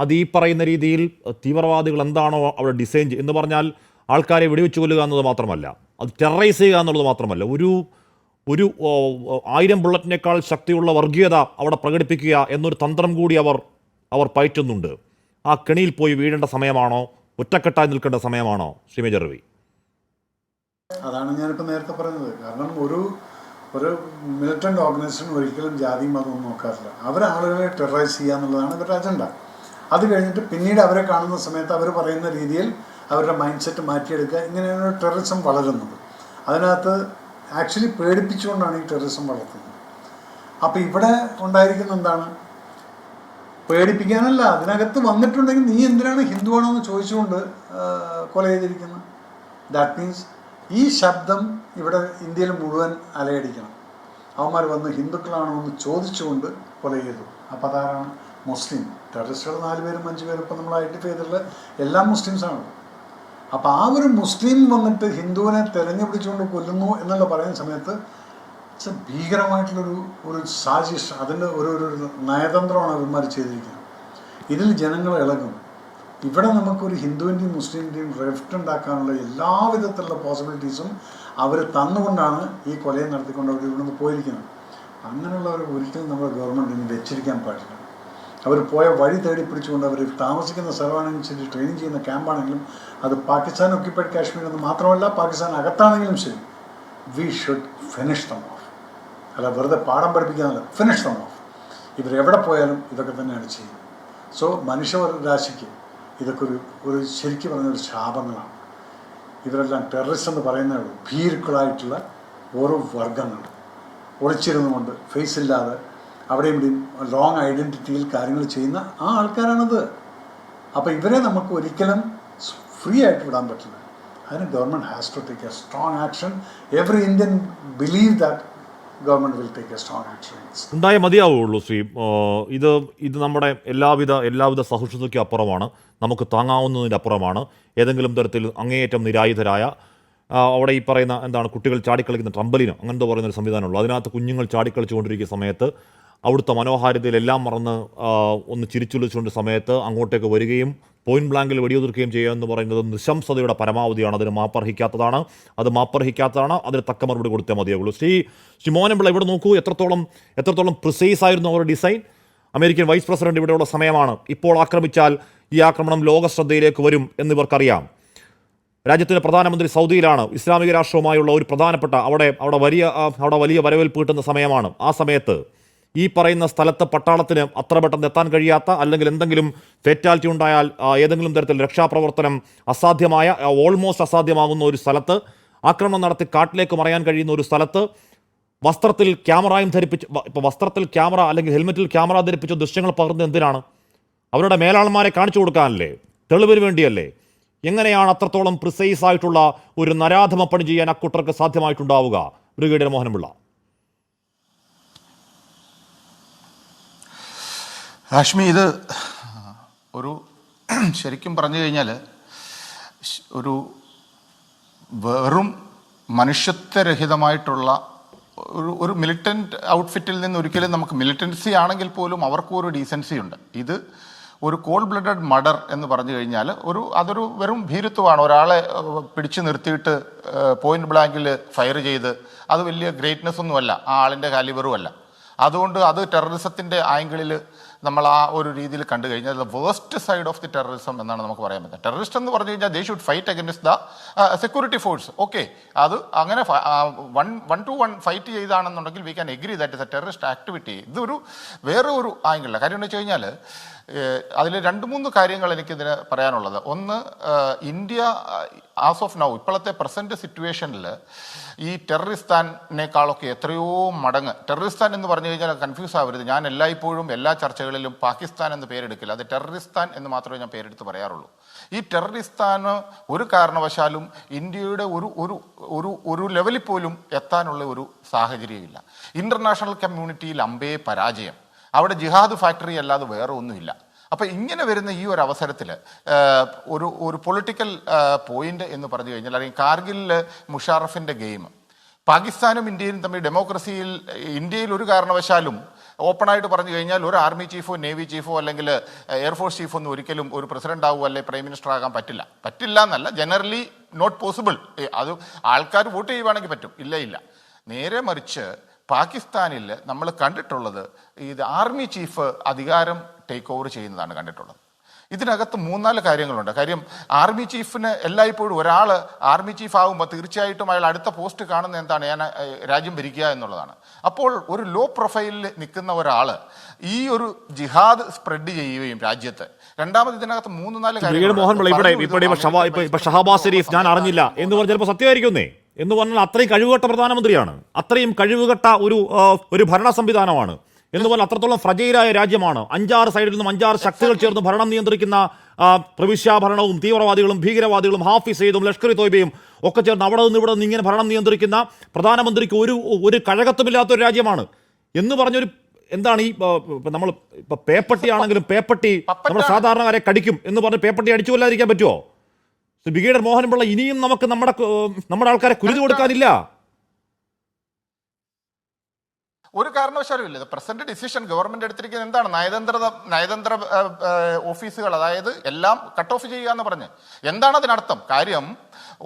D: അത് ഈ പറയുന്ന രീതിയിൽ തീവ്രവാദികൾ എന്താണോ അവിടെ ഡിസൈൻ എന്ന് പറഞ്ഞാൽ ആൾക്കാരെ വെടിവെച്ച് കൊല്ലുക എന്നത് മാത്രമല്ല, അത് ടെററൈസ് ചെയ്യുക എന്നുള്ളത് മാത്രമല്ല, ഒരു 1000 ബുള്ളറ്റിനേക്കാൾ ശക്തിയുള്ള വർഗീയത അവിടെ പ്രകടിപ്പിക്കുക എന്നൊരു തന്ത്രം കൂടി അവർ പയറ്റുന്നുണ്ട്. ആ കെണിയിൽ പോയി വീഴേണ്ട സമയമാണോ, ഒറ്റക്കെട്ടായി നിൽക്കേണ്ട സമയമാണോ ശ്രീ മേജർ രവി?
F: അതാണ് ഞാനിപ്പോൾ നേരത്തെ പറഞ്ഞത്. കാരണം ഒരു മിലിറ്റന്റ് ഓർഗനൈസേഷൻ ഒരിക്കലും ജാതി മതമൊന്നും നോക്കാറില്ല. അവരാളുകളെ ടെററൈസ് ചെയ്യുക എന്നുള്ളതാണ് ഇവരുടെ അജണ്ട. അത് കഴിഞ്ഞിട്ട് പിന്നീട് അവരെ കാണുന്ന സമയത്ത് അവർ പറയുന്ന രീതിയിൽ അവരുടെ മൈൻഡ് സെറ്റ് മാറ്റിയെടുക്കുക. ഇങ്ങനെയാണ് ടെററിസം വളരുന്നത്. അതിനകത്ത് ആക്ച്വലി പേടിപ്പിച്ചുകൊണ്ടാണ് ഈ ടെററിസം വളർത്തുന്നത്. അപ്പോൾ ഇവിടെ ഉണ്ടായിരിക്കുന്ന എന്താണ്? പേടിപ്പിക്കാനല്ല, അതിനകത്ത് വന്നിട്ടുണ്ടെങ്കിൽ നീ എന്തിനാണ് ഹിന്ദുവാണോ എന്ന് ചോദിച്ചുകൊണ്ട് കൊല ചെയ്തിരിക്കുന്നത്. ദാറ്റ് മീൻസ് ഈ ശബ്ദം ഇവിടെ ഇന്ത്യയിൽ മുഴുവൻ അലയടിക്കണം. അവന്മാർ വന്ന് ഹിന്ദുക്കളാണോ എന്ന് ചോദിച്ചുകൊണ്ട് കൊല ചെയ്തു. അപ്പോൾ അതാരാണ്? മുസ്ലിം ടെററിസ്റ്റുകൾ 4 പേരും 5 പേരും ഇപ്പം നമ്മൾ ഐഡൻറ്റിഫൈ ചെയ്തിട്ടുള്ള എല്ലാം മുസ്ലിംസാണ്. അപ്പോൾ ആ ഒരു മുസ്ലിം വന്നിട്ട് ഹിന്ദുവിനെ തെരഞ്ഞുപിടിച്ചുകൊണ്ട് കൊല്ലുന്നു എന്നുള്ള പറയുന്ന സമയത്ത് ഭീകരമായിട്ടുള്ളൊരു സാജിഷ്, അതിൻ്റെ ഒരു നയതന്ത്രമാണ് അവന്മാർ ചെയ്തിരിക്കുന്നത്. ഇതിൽ ജനങ്ങൾ ഇളകും. ഇവിടെ നമുക്കൊരു ഹിന്ദുവിൻ്റെയും മുസ്ലിമിൻ്റെയും റിഫ്റ്റ് ഉണ്ടാക്കാനുള്ള എല്ലാവിധത്തിലുള്ള പോസിബിലിറ്റീസും അവർ തന്നുകൊണ്ടാണ് ഈ കൊലയെ നടത്തിക്കൊണ്ട് അവർ ഇവിടെ നിന്ന് പോയിരിക്കുന്നത്. അങ്ങനെയുള്ളവർ ഒരിക്കലും നമ്മുടെ ഗവൺമെൻറ്റിന് വെച്ചിരിക്കാൻ പാടില്ല. അവർ പോയ വഴി തേടി പിടിച്ചുകൊണ്ട് അവർ താമസിക്കുന്ന സ്ഥലമാണെങ്കിലും ശരി, ട്രെയിനിങ് ചെയ്യുന്ന ക്യാമ്പാണെങ്കിലും, അത് പാകിസ്ഥാൻ ഒക്യുപ്പൈഡ് കാശ്മീർ എന്ന് മാത്രമല്ല പാകിസ്ഥാൻ അകത്താണെങ്കിലും ശരി, we should finish dum of. അല്ല വെറുതെ പാഠം പഠിപ്പിക്കാനല്ല, ഫിനിഷ് ദം ഓഫ്. ഇവരെവിടെ പോയാലും ഇതൊക്കെ തന്നെയാണ് ചെയ്യുന്നത്. സോ മനുഷ്യരാശിക്ക് ഇതൊക്കെ ഒരു ശരിക്കും പറഞ്ഞൊരു ശാപങ്ങളാണ്. ഇവരെല്ലാം ടെററിസ്റ്റ് എന്ന് പറയുന്നതാണ് ഭീരുക്കളായിട്ടുള്ള ഓരോ വർഗങ്ങൾ ഒളിച്ചിരുന്നുകൊണ്ട് ഫേസ് ഇല്ലാതെ അവിടെയും ഇവിടെയും ലോങ് ഐഡൻറ്റിറ്റിയിൽ കാര്യങ്ങൾ ചെയ്യുന്ന ആ ആൾക്കാരാണത്. അപ്പോൾ ഇവരെ നമുക്ക് ഒരിക്കലും ഫ്രീ ആയിട്ട് വിടാൻ പറ്റില്ല. അതിന് government has to take a strong action. Every Indian believe that government will take a strong action.
D: ഉണ്ടായേ മതിയാവുള്ളൂ ശ്രീ. ഇത് നമ്മുടെ എല്ലാവിധ സഹിഷ്ണുതയ്ക്കും അപ്പുറമാണ്, നമുക്ക് താങ്ങാവുന്നതിൻ്റെ അപ്പുറമാണ്. ഏതെങ്കിലും തരത്തിൽ അങ്ങേയറ്റം നിരായുധരായ അവിടെ ഈ പറയുന്ന എന്താണ് കുട്ടികൾ ചാടിക്കളിക്കുന്ന ട്രംബലിനോ അങ്ങനത്തെ പറയുന്നൊരു സംവിധാനമുള്ളൂ. അതിനകത്ത് കുഞ്ഞുങ്ങൾ ചാടിക്കളിച്ചുകൊണ്ടിരിക്കുന്ന സമയത്ത് അവിടുത്തെ മനോഹാരിതയിലെല്ലാം മറന്ന് ഒന്ന് ചിരിച്ചുളിച്ചുകൊണ്ട് സമയത്ത് അങ്ങോട്ടേക്ക് വരികയും പോയിന്റ് ബ്ലാങ്കിൽ വെടിയുതിർക്കുകയും ചെയ്യുക എന്ന് പറയുന്നത് നിശംസതയുടെ പരമാവധിയാണ്. അതിന് മാപ്പർഹിക്കാത്തതാണ്. അതിന് തക്ക മറുപടി കൊടുത്തേ മതിയാവുള്ളൂ. ശ്രീ മോഹൻപിള്ള, ഇവിടെ നോക്കൂ, എത്രത്തോളം പ്രിസൈസ് ആയിരുന്നു അവരുടെ ഡിസൈൻ. അമേരിക്കൻ വൈസ് പ്രസിഡന്റ് ഇവിടെയുള്ള സമയമാണ്. ഇപ്പോൾ ആക്രമിച്ചാൽ ഈ ആക്രമണം ലോക ശ്രദ്ധയിലേക്ക് വരും എന്നിവർക്കറിയാം. രാജ്യത്തിൻ്റെ പ്രധാനമന്ത്രി സൗദിയിലാണ്. ഇസ്ലാമിക രാഷ്ട്രവുമായുള്ള ഒരു പ്രധാനപ്പെട്ട അവിടെ വലിയ വരവേൽപ്പ് കിട്ടുന്ന സമയമാണ്. ആ സമയത്ത് ഈ പറയുന്ന സ്ഥലത്ത് പട്ടാളത്തിന് അത്ര പെട്ടെന്ന് എത്താൻ കഴിയാത്ത, അല്ലെങ്കിൽ എന്തെങ്കിലും ഫെറ്റാലിറ്റി ഉണ്ടായാൽ ഏതെങ്കിലും തരത്തിൽ രക്ഷാപ്രവർത്തനം ഓൾമോസ്റ്റ് അസാധ്യമാകുന്ന ഒരു സ്ഥലത്ത്, ആക്രമണം നടത്തി കാട്ടിലേക്ക് മറയാൻ കഴിയുന്ന ഒരു സ്ഥലത്ത് വസ്ത്രത്തിൽ ക്യാമറ അല്ലെങ്കിൽ ഹെൽമെറ്റിൽ ക്യാമറ ധരിപ്പിച്ച ദൃശ്യങ്ങൾ പകർന്നത് എന്തിനാണ്? അവരുടെ മേലാളന്മാരെ കാണിച്ചു കൊടുക്കാനല്ലേ? തെളിവിന് വേണ്ടിയല്ലേ? എങ്ങനെയാണ് അത്രത്തോളം പ്രിസൈസ് ആയിട്ടുള്ള ഒരു നരാധമ പണി ചെയ്യാൻ അക്കൂട്ടർക്ക് സാധ്യമായിട്ടുണ്ടാവുക? ബ്രിഗേഡിയർ മോഹൻപിള്ള.
H: ഹാഷ്മി, ഇത് ഒരു ശരിക്കും പറഞ്ഞു കഴിഞ്ഞാൽ ഒരു വെറും മനുഷ്യത്വരഹിതമായിട്ടുള്ള ഒരു മിലിറ്റന്റ് ഔട്ട്ഫിറ്റിൽ നിന്ന് ഒരിക്കലും നമുക്ക് മിലിറ്റൻസി ആണെങ്കിൽ പോലും അവർക്കും ഒരു ഡീസൻസി ഉണ്ട്. ഇത് ഒരു കോൾഡ് ബ്ലഡഡ് മർഡർ എന്ന് പറഞ്ഞു കഴിഞ്ഞാൽ അതൊരു വെറും ഭീരുത്വമാണ്. ഒരാളെ പിടിച്ചു നിർത്തിയിട്ട് പോയിന്റ് ബ്ലാങ്കിൽ ഫയർ ചെയ്ത്, അത് വലിയ ഗ്രേറ്റ്നെസ് ഒന്നുമല്ല, ആ ആളിൻ്റെ കാലിബറും അല്ല. അതുകൊണ്ട് അത് ടെററിസത്തിൻ്റെ ആംഗിളിൽ നമ്മൾ ആ ഒരു രീതിയിൽ കണ്ടു കഴിഞ്ഞാൽ waste side of the terrorism എന്നാണ് നമുക്ക് പറയാൻ പറ്റുന്നത്. ടെററിസ്റ്റ് എന്ന് പറഞ്ഞു കഴിഞ്ഞാൽ they should fight against the security force. Okay, അത് അങ്ങനെ 1-to-1 ഫൈറ്റ് ചെയ്താണെന്നുണ്ടെങ്കിൽ we can agree that is a terrorist activity. ഇതൊരു വേറെ ഒരു ആംഗിളില്ല. കാര്യം എന്ന് വെച്ച് കഴിഞ്ഞാൽ അതിൽ 2-3 കാര്യങ്ങൾ എനിക്കിതിന് പറയാനുള്ളത്. ഒന്ന്, ഇന്ത്യ ആസ് ഓഫ് നൗ ഇപ്പോഴത്തെ പ്രസന്റ് സിറ്റുവേഷനിൽ ഈ ടെററിസ്ഥാനേക്കാളൊക്കെ എത്രയോ മടങ്ങ്, ടെററിസ്ഥാൻ എന്ന് പറഞ്ഞു കഴിഞ്ഞാൽ കൺഫ്യൂസ് ആവരുത്, ഞാൻ എല്ലായ്പ്പോഴും എല്ലാ ചർച്ചകളിലും പാകിസ്ഥാൻ എന്ന് പേരെടുക്കില്ല, അത് ടെററിസ്ഥാൻ എന്ന് മാത്രമേ ഞാൻ പേരെടുത്ത് പറയാറുള്ളൂ. ഈ ടെററിസ്ഥാന് ഒരു കാരണവശാലും ഇന്ത്യയുടെ ഒരു ലെവലിൽ പോലും എത്താനുള്ള ഒരു സാഹചര്യമില്ല. ഇന്റർനാഷണൽ കമ്മ്യൂണിറ്റിയിൽ അമ്പേ പരാജയം. അവിടെ ജിഹാദ് ഫാക്ടറി അല്ലാതെ വേറെ ഒന്നുമില്ല. അപ്പോൾ ഇങ്ങനെ വരുന്ന ഈ ഒരു അവസരത്തിൽ ഒരു പൊളിറ്റിക്കൽ പോയിന്റ് എന്ന് പറഞ്ഞു കഴിഞ്ഞാൽ, അല്ലെങ്കിൽ കാർഗിലിൽ മുഷാറഫിൻ്റെ ഗെയിം, പാകിസ്ഥാനും ഇന്ത്യയും തമ്മിൽ ഡെമോക്രസിയിൽ ഇന്ത്യയിൽ ഒരു കാരണവശാലും ഓപ്പണായിട്ട് പറഞ്ഞു കഴിഞ്ഞാൽ ഒരു ആർമി ചീഫോ നേവി ചീഫോ അല്ലെങ്കിൽ എയർഫോഴ്സ് ചീഫോ ഒന്നും ഒരിക്കലും ഒരു പ്രസിഡന്റ് ആവുക അല്ലെങ്കിൽ പ്രൈം മിനിസ്റ്റർ ആകാൻ പറ്റില്ല എന്നല്ല, ജനറലി നോട്ട് പോസിബിൾ. അത് ആൾക്കാർ വോട്ട് ചെയ്യുവാണെങ്കിൽ പറ്റും, ഇല്ല. നേരെ മറിച്ച് പാകിസ്ഥാനിൽ നമ്മൾ കണ്ടിട്ടുള്ളത് ഇത് ആർമി ചീഫ് അധികാരം ടേക്ക് ഓവർ ചെയ്യുന്നതാണ് കണ്ടിട്ടുള്ളത്. ഇതിനകത്ത് 3-4 കാര്യങ്ങളുണ്ട്. കാര്യം, ആർമി ചീഫിന് എല്ലായ്പ്പോഴും ഒരാൾ ആർമി ചീഫ് ആകുമ്പോൾ തീർച്ചയായിട്ടും അയാൾ അടുത്ത പോസ്റ്റ് കാണുന്ന എന്താണ്, ഞാൻ രാജ്യം ഭരിക്കുക എന്നുള്ളതാണ്. അപ്പോൾ ഒരു ലോ പ്രൊഫൈലിൽ നിൽക്കുന്ന ഒരാൾ ഈ ഒരു ജിഹാദ് സ്പ്രെഡ് ചെയ്യുകയും രാജ്യത്ത്, രണ്ടാമത് ഇതിനകത്ത് 3-4
D: കാര്യങ്ങൾ ഷഹബാസ് ഷെരീഫ് ഞാൻ അറിഞ്ഞില്ല എന്ന് പറഞ്ഞാൽ ചിലപ്പോൾ സത്യമായിരിക്കുന്നേ എന്ന് പറഞ്ഞാൽ അത്രയും കഴിവുകെട്ട പ്രധാനമന്ത്രിയാണ്, അത്രയും കഴിവുകെട്ട ഒരു ഭരണ സംവിധാനമാണ് എന്ന് പറഞ്ഞാൽ അത്രത്തോളം ഫ്രജൈലായ രാജ്യമാണ്. 5-6 സൈഡിൽ നിന്നും 5-6 ശക്തികൾ ചേർന്ന് ഭരണം നിയന്ത്രിക്കുന്ന പ്രവിശ്യാഭരണവും തീവ്രവാദികളും ഭീകരവാദികളും ഹാഫിസ് സെയ്ദും ലഷ്കർ ഇ തോയ്ബയും ഒക്കെ ചേർന്ന് അവിടെ നിന്ന് ഇവിടെ നിന്ന് ഇങ്ങനെ ഭരണം നിയന്ത്രിക്കുന്ന പ്രധാനമന്ത്രിക്ക് ഒരു കഴകത്വമില്ലാത്തൊരു രാജ്യമാണ് എന്ന് പറഞ്ഞൊരു എന്താണ് ഈ നമ്മൾ ഇപ്പം പേപ്പട്ടിയാണെങ്കിലും പേപ്പട്ടി നമ്മൾ സാധാരണക്കാരെ കടിക്കും എന്ന് പറഞ്ഞ് പേപ്പട്ടി അടിച്ചു കൊല്ലാതിരിക്കാൻ പറ്റുമോ? ബ്രിഗേഡിയർ മോഹൻപിള്ള, ഇനിയും നമുക്ക് നമ്മുടെ ആൾക്കാരെ കുരുതി കൊടുക്കാനില്ല.
H: ഒരു കാരണവശാലും ഇല്ല. പ്രസന്റ് ഡിസിഷൻ ഗവൺമെന്റ് എടുത്തിരിക്കുന്നത് എന്താണ്, നയതന്ത്ര ഓഫീസുകൾ, അതായത് എല്ലാം കട്ട് ഓഫ് ചെയ്യുക എന്ന് പറഞ്ഞ്. എന്താണ് അതിനർത്ഥം? കാര്യം,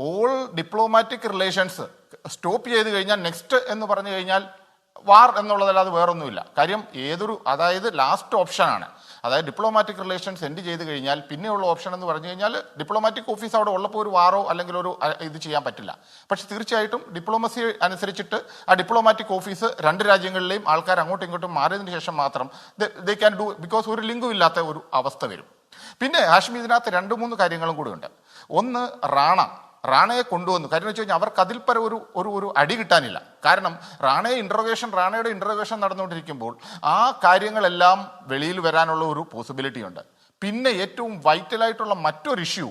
H: ഓൾ ഡിപ്ലോമാറ്റിക് റിലേഷൻസ് സ്റ്റോപ്പ് ചെയ്ത് കഴിഞ്ഞാൽ നെക്സ്റ്റ് എന്ന് പറഞ്ഞു കഴിഞ്ഞാൽ വാർ എന്നുള്ളതല്ലാതെ വേറൊന്നുമില്ല. കാര്യം, അതായത് ലാസ്റ്റ് ഓപ്ഷനാണ്. അതായത് ഡിപ്ലോമാറ്റിക് റിലേഷൻസ് എൻഡ് ചെയ്ത് കഴിഞ്ഞാൽ പിന്നെയുള്ള ഓപ്ഷൻ എന്ന് പറഞ്ഞു കഴിഞ്ഞാൽ ഡിപ്ലോമാറ്റിക് ഓഫീസ് അവിടെ ഉള്ളപ്പോൾ ഒരു വാറോ അല്ലെങ്കിൽ ഒരു ഇത് ചെയ്യാൻ പറ്റില്ല. പക്ഷെ തീർച്ചയായിട്ടും ഡിപ്ലോമസി അനുസരിച്ചിട്ട് ആ ഡിപ്ലോമാറ്റിക് ഓഫീസ് 2 രാജ്യങ്ങളിലെയും ആൾക്കാർ അങ്ങോട്ടും ഇങ്ങോട്ടും മാറിയതിന് ശേഷം മാത്രം ദേ ക്യാൻ ഡു, ബിക്കോസ് ഒരു ലിങ്കും ഇല്ലാത്ത ഒരു അവസ്ഥ വരും. പിന്നെ ഹാഷ്മി, ഇതിനകത്ത് 2-3 കാര്യങ്ങളും കൂടി ഉണ്ട്. ഒന്ന്, റാണയെ കൊണ്ടുവന്നു. കാര്യം വെച്ച് കഴിഞ്ഞാൽ അവർക്ക് അതിൽ പര ഒരു അടി കിട്ടാനില്ല. കാരണം റാണയുടെ ഇൻട്രോഗേഷൻ നടന്നുകൊണ്ടിരിക്കുമ്പോൾ ആ കാര്യങ്ങളെല്ലാം വെളിയിൽ വരാനുള്ള ഒരു പോസിബിലിറ്റി ഉണ്ട്. പിന്നെ ഏറ്റവും വൈറ്റലായിട്ടുള്ള മറ്റൊരു ഇഷ്യൂ,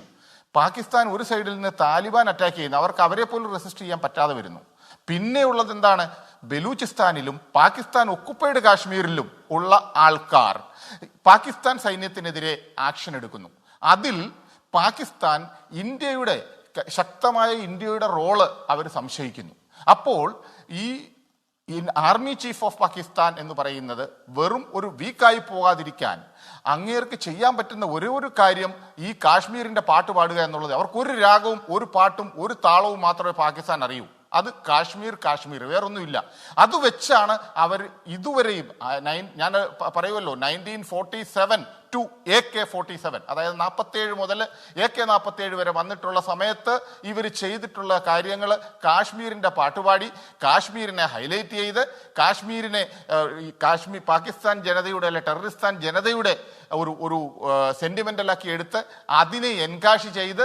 H: പാകിസ്ഥാൻ ഒരു സൈഡിൽ നിന്ന് താലിബാൻ അറ്റാക്ക് ചെയ്യുന്നു, അവർക്ക് അവരെ പോലും റെസിസ്റ്റ് ചെയ്യാൻ പറ്റാതെ വരുന്നു. പിന്നെ ഉള്ളത് എന്താണ്? ബലൂചിസ്ഥാനിലും പാകിസ്ഥാൻ ഒക്കുപ്പൈഡ് കാശ്മീരിലും ഉള്ള ആൾക്കാർ പാകിസ്ഥാൻ സൈന്യത്തിനെതിരെ ആക്ഷൻ എടുക്കുന്നു. അതിൽ പാകിസ്ഥാൻ ശക്തമായ ഇന്ത്യയുടെ റോള് അവർ സംശയിക്കുന്നു. അപ്പോൾ ഈ ആർമി ചീഫ് ഓഫ് പാകിസ്ഥാൻ എന്ന് പറയുന്നത് വെറും ഒരു വീക്കായി പോകാതിരിക്കാൻ അങ്ങേർക്ക് ചെയ്യാൻ പറ്റുന്ന ഒരേ ഒരു കാര്യം ഈ കാശ്മീരിന്റെ പാട്ട് പാടുക എന്നുള്ളത്. അവർക്കൊരു രാഗവും ഒരു പാട്ടും ഒരു താളവും മാത്രമേ പാകിസ്ഥാൻ അറിയൂ. അത് കാശ്മീർ കാശ്മീർ, വേറൊന്നുമില്ല. അത് വെച്ചാണ് അവർ ഇതുവരെയും ഞാൻ പറയുമല്ലോ 1947 ടു AK-47, അതായത് 47 മുതൽ AK-47 വരെ വന്നിട്ടുള്ള സമയത്ത് ഇവർ ചെയ്തിട്ടുള്ള കാര്യങ്ങൾ കാശ്മീരിന്റെ പാട്ടുപാടി, കാശ്മീരിനെ ഹൈലൈറ്റ് ചെയ്ത്, പാകിസ്ഥാൻ ജനതയുടെ അല്ലെ ടെററിസ്ഥാൻ ജനതയുടെ ഒരു സെന്റിമെന്റലാക്കി എടുത്ത് അതിനെ എൻകാഷ് ചെയ്ത്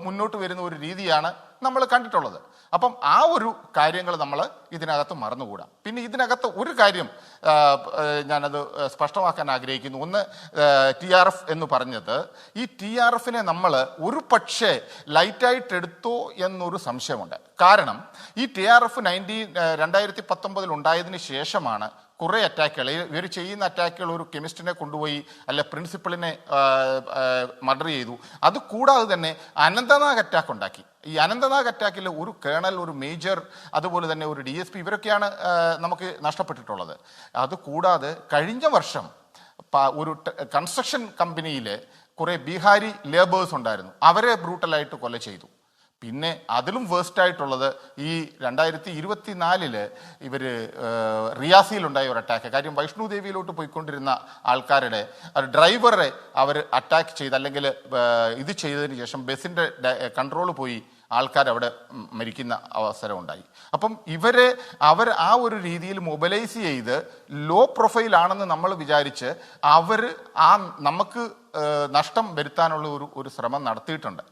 H: മുന്നോട്ട് വരുന്ന ഒരു രീതിയാണ് നമ്മൾ കണ്ടിട്ടുള്ളത്. അപ്പം ആ ഒരു കാര്യങ്ങൾ നമ്മൾ ഇതിനകത്ത് മറന്നുകൂടാ. പിന്നെ ഇതിനകത്ത് ഒരു കാര്യം ഞാനത് സ്പഷ്ടമാക്കാൻ ആഗ്രഹിക്കുന്നു. ഒന്ന്, TRF എന്ന് പറഞ്ഞത്, ഈ TRFനെ നമ്മൾ ഒരു പക്ഷേ ലൈറ്റായിട്ട് എടുത്തോ എന്നൊരു സംശയമുണ്ട്. കാരണം ഈ TRF 2019 ഉണ്ടായതിന് ശേഷമാണ് കുറേ അറ്റാക്കുകൾ, ഇവർ ചെയ്യുന്ന അറ്റാക്കുകൾ ഒരു കെമിസ്റ്റിനെ കൊണ്ടുപോയി അല്ലെ പ്രിൻസിപ്പളിനെ മർഡർ ചെയ്തു. അത് കൂടാതെ തന്നെ അനന്തനാഗ് അറ്റാക്ക് ഉണ്ടാക്കി. ഈ അനന്തനാഗ് അറ്റാക്കിൽ ഒരു കേണൽ, ഒരു മേജർ, അതുപോലെ തന്നെ ഒരു DSP ഇവരൊക്കെയാണ് നമുക്ക് നഷ്ടപ്പെട്ടിട്ടുള്ളത്. അതുകൂടാതെ കഴിഞ്ഞ വർഷം ഒരു കൺസ്ട്രക്ഷൻ കമ്പനിയിൽ കുറേ ബീഹാരി ലേബേഴ്സ് ഉണ്ടായിരുന്നു, അവരെ ബ്രൂട്ടലായിട്ട് കൊല ചെയ്തു. പിന്നെ അതിലും വേസ്റ്റ് ആയിട്ടുള്ളത് ഈ 2024 ഇവർ റിയാസിയിലുണ്ടായ ഒരു അറ്റാക്ക്. കാര്യം വൈഷ്ണു ദേവിയിലോട്ട് പോയിക്കൊണ്ടിരുന്ന ആൾക്കാരുടെ ഡ്രൈവറെ അവർ അറ്റാക്ക് ചെയ്ത്, അല്ലെങ്കിൽ ഇത് ചെയ്തതിന് ശേഷം ബസ്സിൻ്റെ കൺട്രോൾ പോയി ആൾക്കാർ അവിടെ മരിക്കുന്ന അവസരം ഉണ്ടായി. അപ്പം അവർ ആ ഒരു രീതിയിൽ മൊബിലൈസ് ചെയ്ത് ലോ പ്രൊഫൈൽ ആണെന്ന് നമ്മൾ വിചാരിച്ച് നമുക്ക് നഷ്ടം വരുത്താനുള്ള ഒരു ശ്രമം നടത്തിയിട്ടുണ്ട്.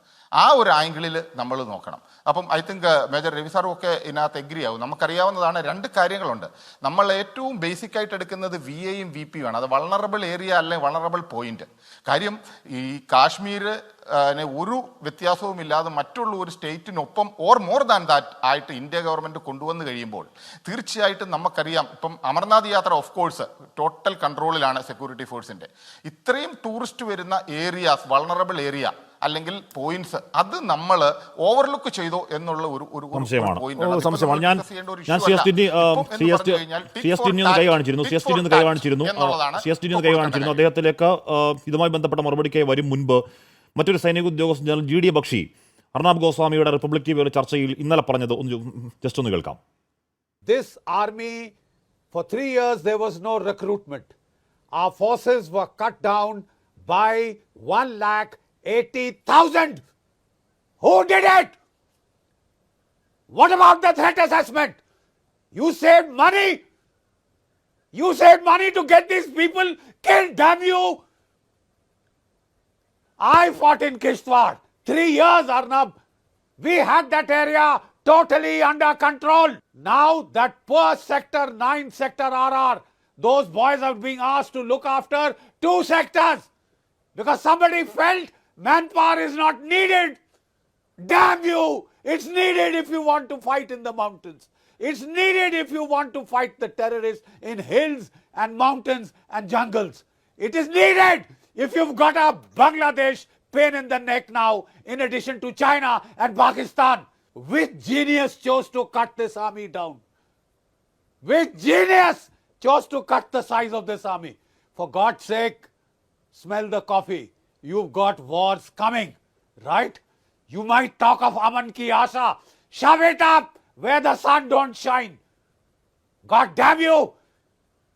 H: ആ ഒരു ആംഗിളിൽ നമ്മൾ നോക്കണം. അപ്പം ഐ തിങ്ക് മേജർ രവി സാറും ഒക്കെ ഇതിനകത്ത് എഗ്രി ആവും. നമുക്കറിയാവുന്നതാണ്, രണ്ട് കാര്യങ്ങളുണ്ട്. നമ്മൾ ഏറ്റവും ബേസിക് ആയിട്ട് എടുക്കുന്നത് VAയും VPയും ആണ്. അത് വൾണറബിൾ ഏരിയ അല്ലെങ്കിൽ വൾണറബിൾ പോയിന്റ്. കാര്യം ഈ കാശ്മീർ ഒരു വ്യത്യാസവും ഇല്ലാതെ മറ്റുള്ള ഒരു സ്റ്റേറ്റിനൊപ്പം ഓർ മോർ ദാൻ ദാറ്റ് ആയിട്ട് ഇന്ത്യ ഗവൺമെന്റ് കൊണ്ടുവന്ന് കഴിയുമ്പോൾ തീർച്ചയായിട്ടും നമുക്കറിയാം, ഇപ്പം അമർനാഥ് യാത്ര ഓഫ് കോഴ്സ് ടോട്ടൽ കൺട്രോളിലാണ് സെക്യൂരിറ്റി ഫോഴ്സിന്റെ. ഇത്രയും ടൂറിസ്റ്റ് വരുന്ന ഏരിയാസ്, വൾണറബിൾ ഏരിയ അല്ലെങ്കിൽ പോയിന്റ്സ്, അത് നമ്മൾ ഓവർലുക്ക് ചെയ്തോ എന്നുള്ള ഒരു
D: സംശയമാണ്. ഞാൻ കൈ കാണിച്ചിരുന്നു അദ്ദേഹത്തിലേക്ക് ഇതുമായി ബന്ധപ്പെട്ട മറുപടിക്കായി വരും മുൻപ് മറ്റൊരു സൈനിക ഉദ്യോഗസ്ഥൻ ജനറൽ GD ബക്ഷി അർണാബ് ഗോസ്വാമിയുടെ റിപ്പബ്ലിക് ടിവിയുടെ ചർച്ചയിൽ ഇന്നലെ പറഞ്ഞത് ജസ്റ്റ് ഒന്ന് കേൾക്കാം.
I: This army, for 3 years there was no recruitment. Our forces were cut down by 1,80,000. Who did it? What about the threat assessment? You saved money. You saved money to get these people killed, damn you. I fought in Kishtwar 3 years, Arnab. We had that area totally under control. Now that poor sector 9 sector RR, those boys are being asked to look after 2 sectors because somebody felt manpower is not needed. Damn you! It's needed if you want to fight in the mountains. It's needed if you want to fight the terrorists in hills and mountains and jungles. It is needed if you've got a Bangladesh pain in the neck now, in addition to China and Pakistan. Which genius chose to cut this army down? Which genius chose to cut the size of this army? For God's sake, smell the coffee. You've got wars coming, right? You might talk of Aman ki Asha. Shove it up where the sun don't shine. God damn you!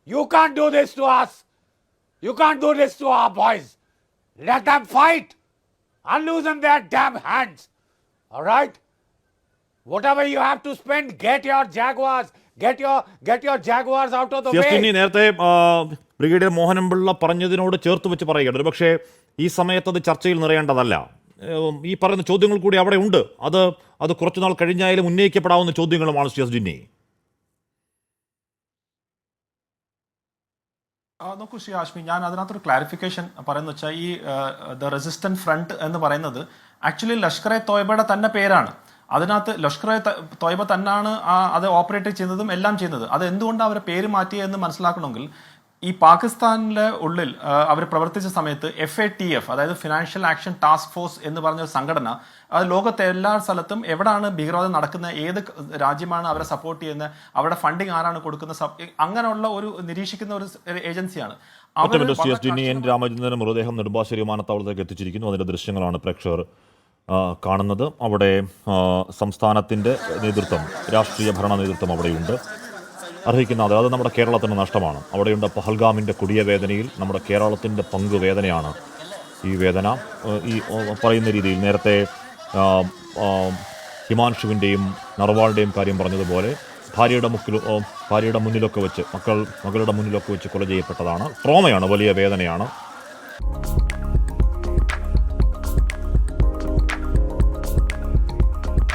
I: You can't do this to us. You can't do this to our boys. Let them fight. Unloosen their damn hands. All right? Whatever you have to spend, get your Jaguars. Get your Jaguars out of the way.
D: നേരത്തെ ബ്രിഗേഡിയർ മോഹനൻപിള്ള പറഞ്ഞതിനോട് ചേർത്ത് വെച്ച് പറയുകയാണ്. ഒരു പക്ഷേ ഈ സമയത്ത് അത് ചർച്ചയിൽ നിറയേണ്ടതല്ല. ഈ പറയുന്ന ചോദ്യങ്ങൾ കൂടി അവിടെ ഉണ്ട്. അത് കുറച്ചുനാൾ കഴിഞ്ഞായാലും ഉന്നയിക്കപ്പെടാവുന്ന ചോദ്യങ്ങളുമാണ് CS ജിന്നി.
E: നോക്കൂ ശ്രീ ആശ്മി, ഞാൻ അതിനകത്തൊരു ക്ലാരിഫിക്കേഷൻ പറയുന്നത് വെച്ചാൽ ഈ ദ റെസിസ്റ്റന്റ് ഫ്രണ്ട് എന്ന് പറയുന്നത് ആക്ച്വലി ലഷ്കർ എ തോയ്ബയുടെ തന്നെ പേരാണ്. അതിനകത്ത് ലഷ്കർ എ തോയ്ബ തന്നെയാണ് അത് ഓപ്പറേറ്റ് ചെയ്യുന്നതും എല്ലാം ചെയ്യുന്നത്. അത് എന്തുകൊണ്ടാണ് അവരെ പേര് മാറ്റിയതെന്ന് മനസ്സിലാക്കണമെങ്കിൽ ഈ പാകിസ്ഥാനിലെ ഉള്ളിൽ അവർ പ്രവർത്തിച്ച സമയത്ത് FATF, അതായത് ഫിനാൻഷ്യൽ ആക്ഷൻ ടാസ്ക് ഫോഴ്സ് എന്ന് പറഞ്ഞ ഒരു സംഘടന, അത് ലോകത്തെ എല്ലാ സ്ഥലത്തും എവിടെയാണ് ഭീകരവാദം നടക്കുന്നത്, ഏത് രാജ്യമാണ് അവരെ സപ്പോർട്ട് ചെയ്യുന്നത്, അവരുടെ ഫണ്ടിങ് ആരാണ് കൊടുക്കുന്നത്, അങ്ങനെയുള്ള ഒരു നിരീക്ഷിക്കുന്ന ഒരു ഏജൻസിയാണ്.
D: രാമചന്ദ്രൻ മൃതദേഹം നെടുമ്പാശ്ശേരി വിമാനത്താവളത്തിലേക്ക് എത്തിച്ചിരിക്കുന്നു. അതിന്റെ ദൃശ്യങ്ങളാണ് പ്രേക്ഷകർ കാണുന്നത്. അവിടെ സംസ്ഥാനത്തിന്റെ നേതൃത്വം, രാഷ്ട്രീയ ഭരണ നേതൃത്വം അവിടെയുണ്ട്. അർഹിക്കുന്ന അത് നമ്മുടെ കേരളത്തിന് നഷ്ടമാണ്. അവിടെയുണ്ട് പഹൽഗാമിൻ്റെ കൊടിയ വേദനയിൽ നമ്മുടെ കേരളത്തിൻ്റെ പങ്ക് വേദനയാണ്. ഈ വേദന ഈ പറയുന്ന രീതിയിൽ നേരത്തെ ഹിമാൻഷുവിൻ്റെയും നർവാളിൻ്റെയും കാര്യം പറഞ്ഞതുപോലെ ഭാര്യയുടെ മുന്നിലൊക്കെ വെച്ച് മകളുടെ മുന്നിലൊക്കെ വെച്ച് കൊല ചെയ്യപ്പെട്ടതാണ്. ട്രോമയാണ്, വലിയ വേദനയാണ്.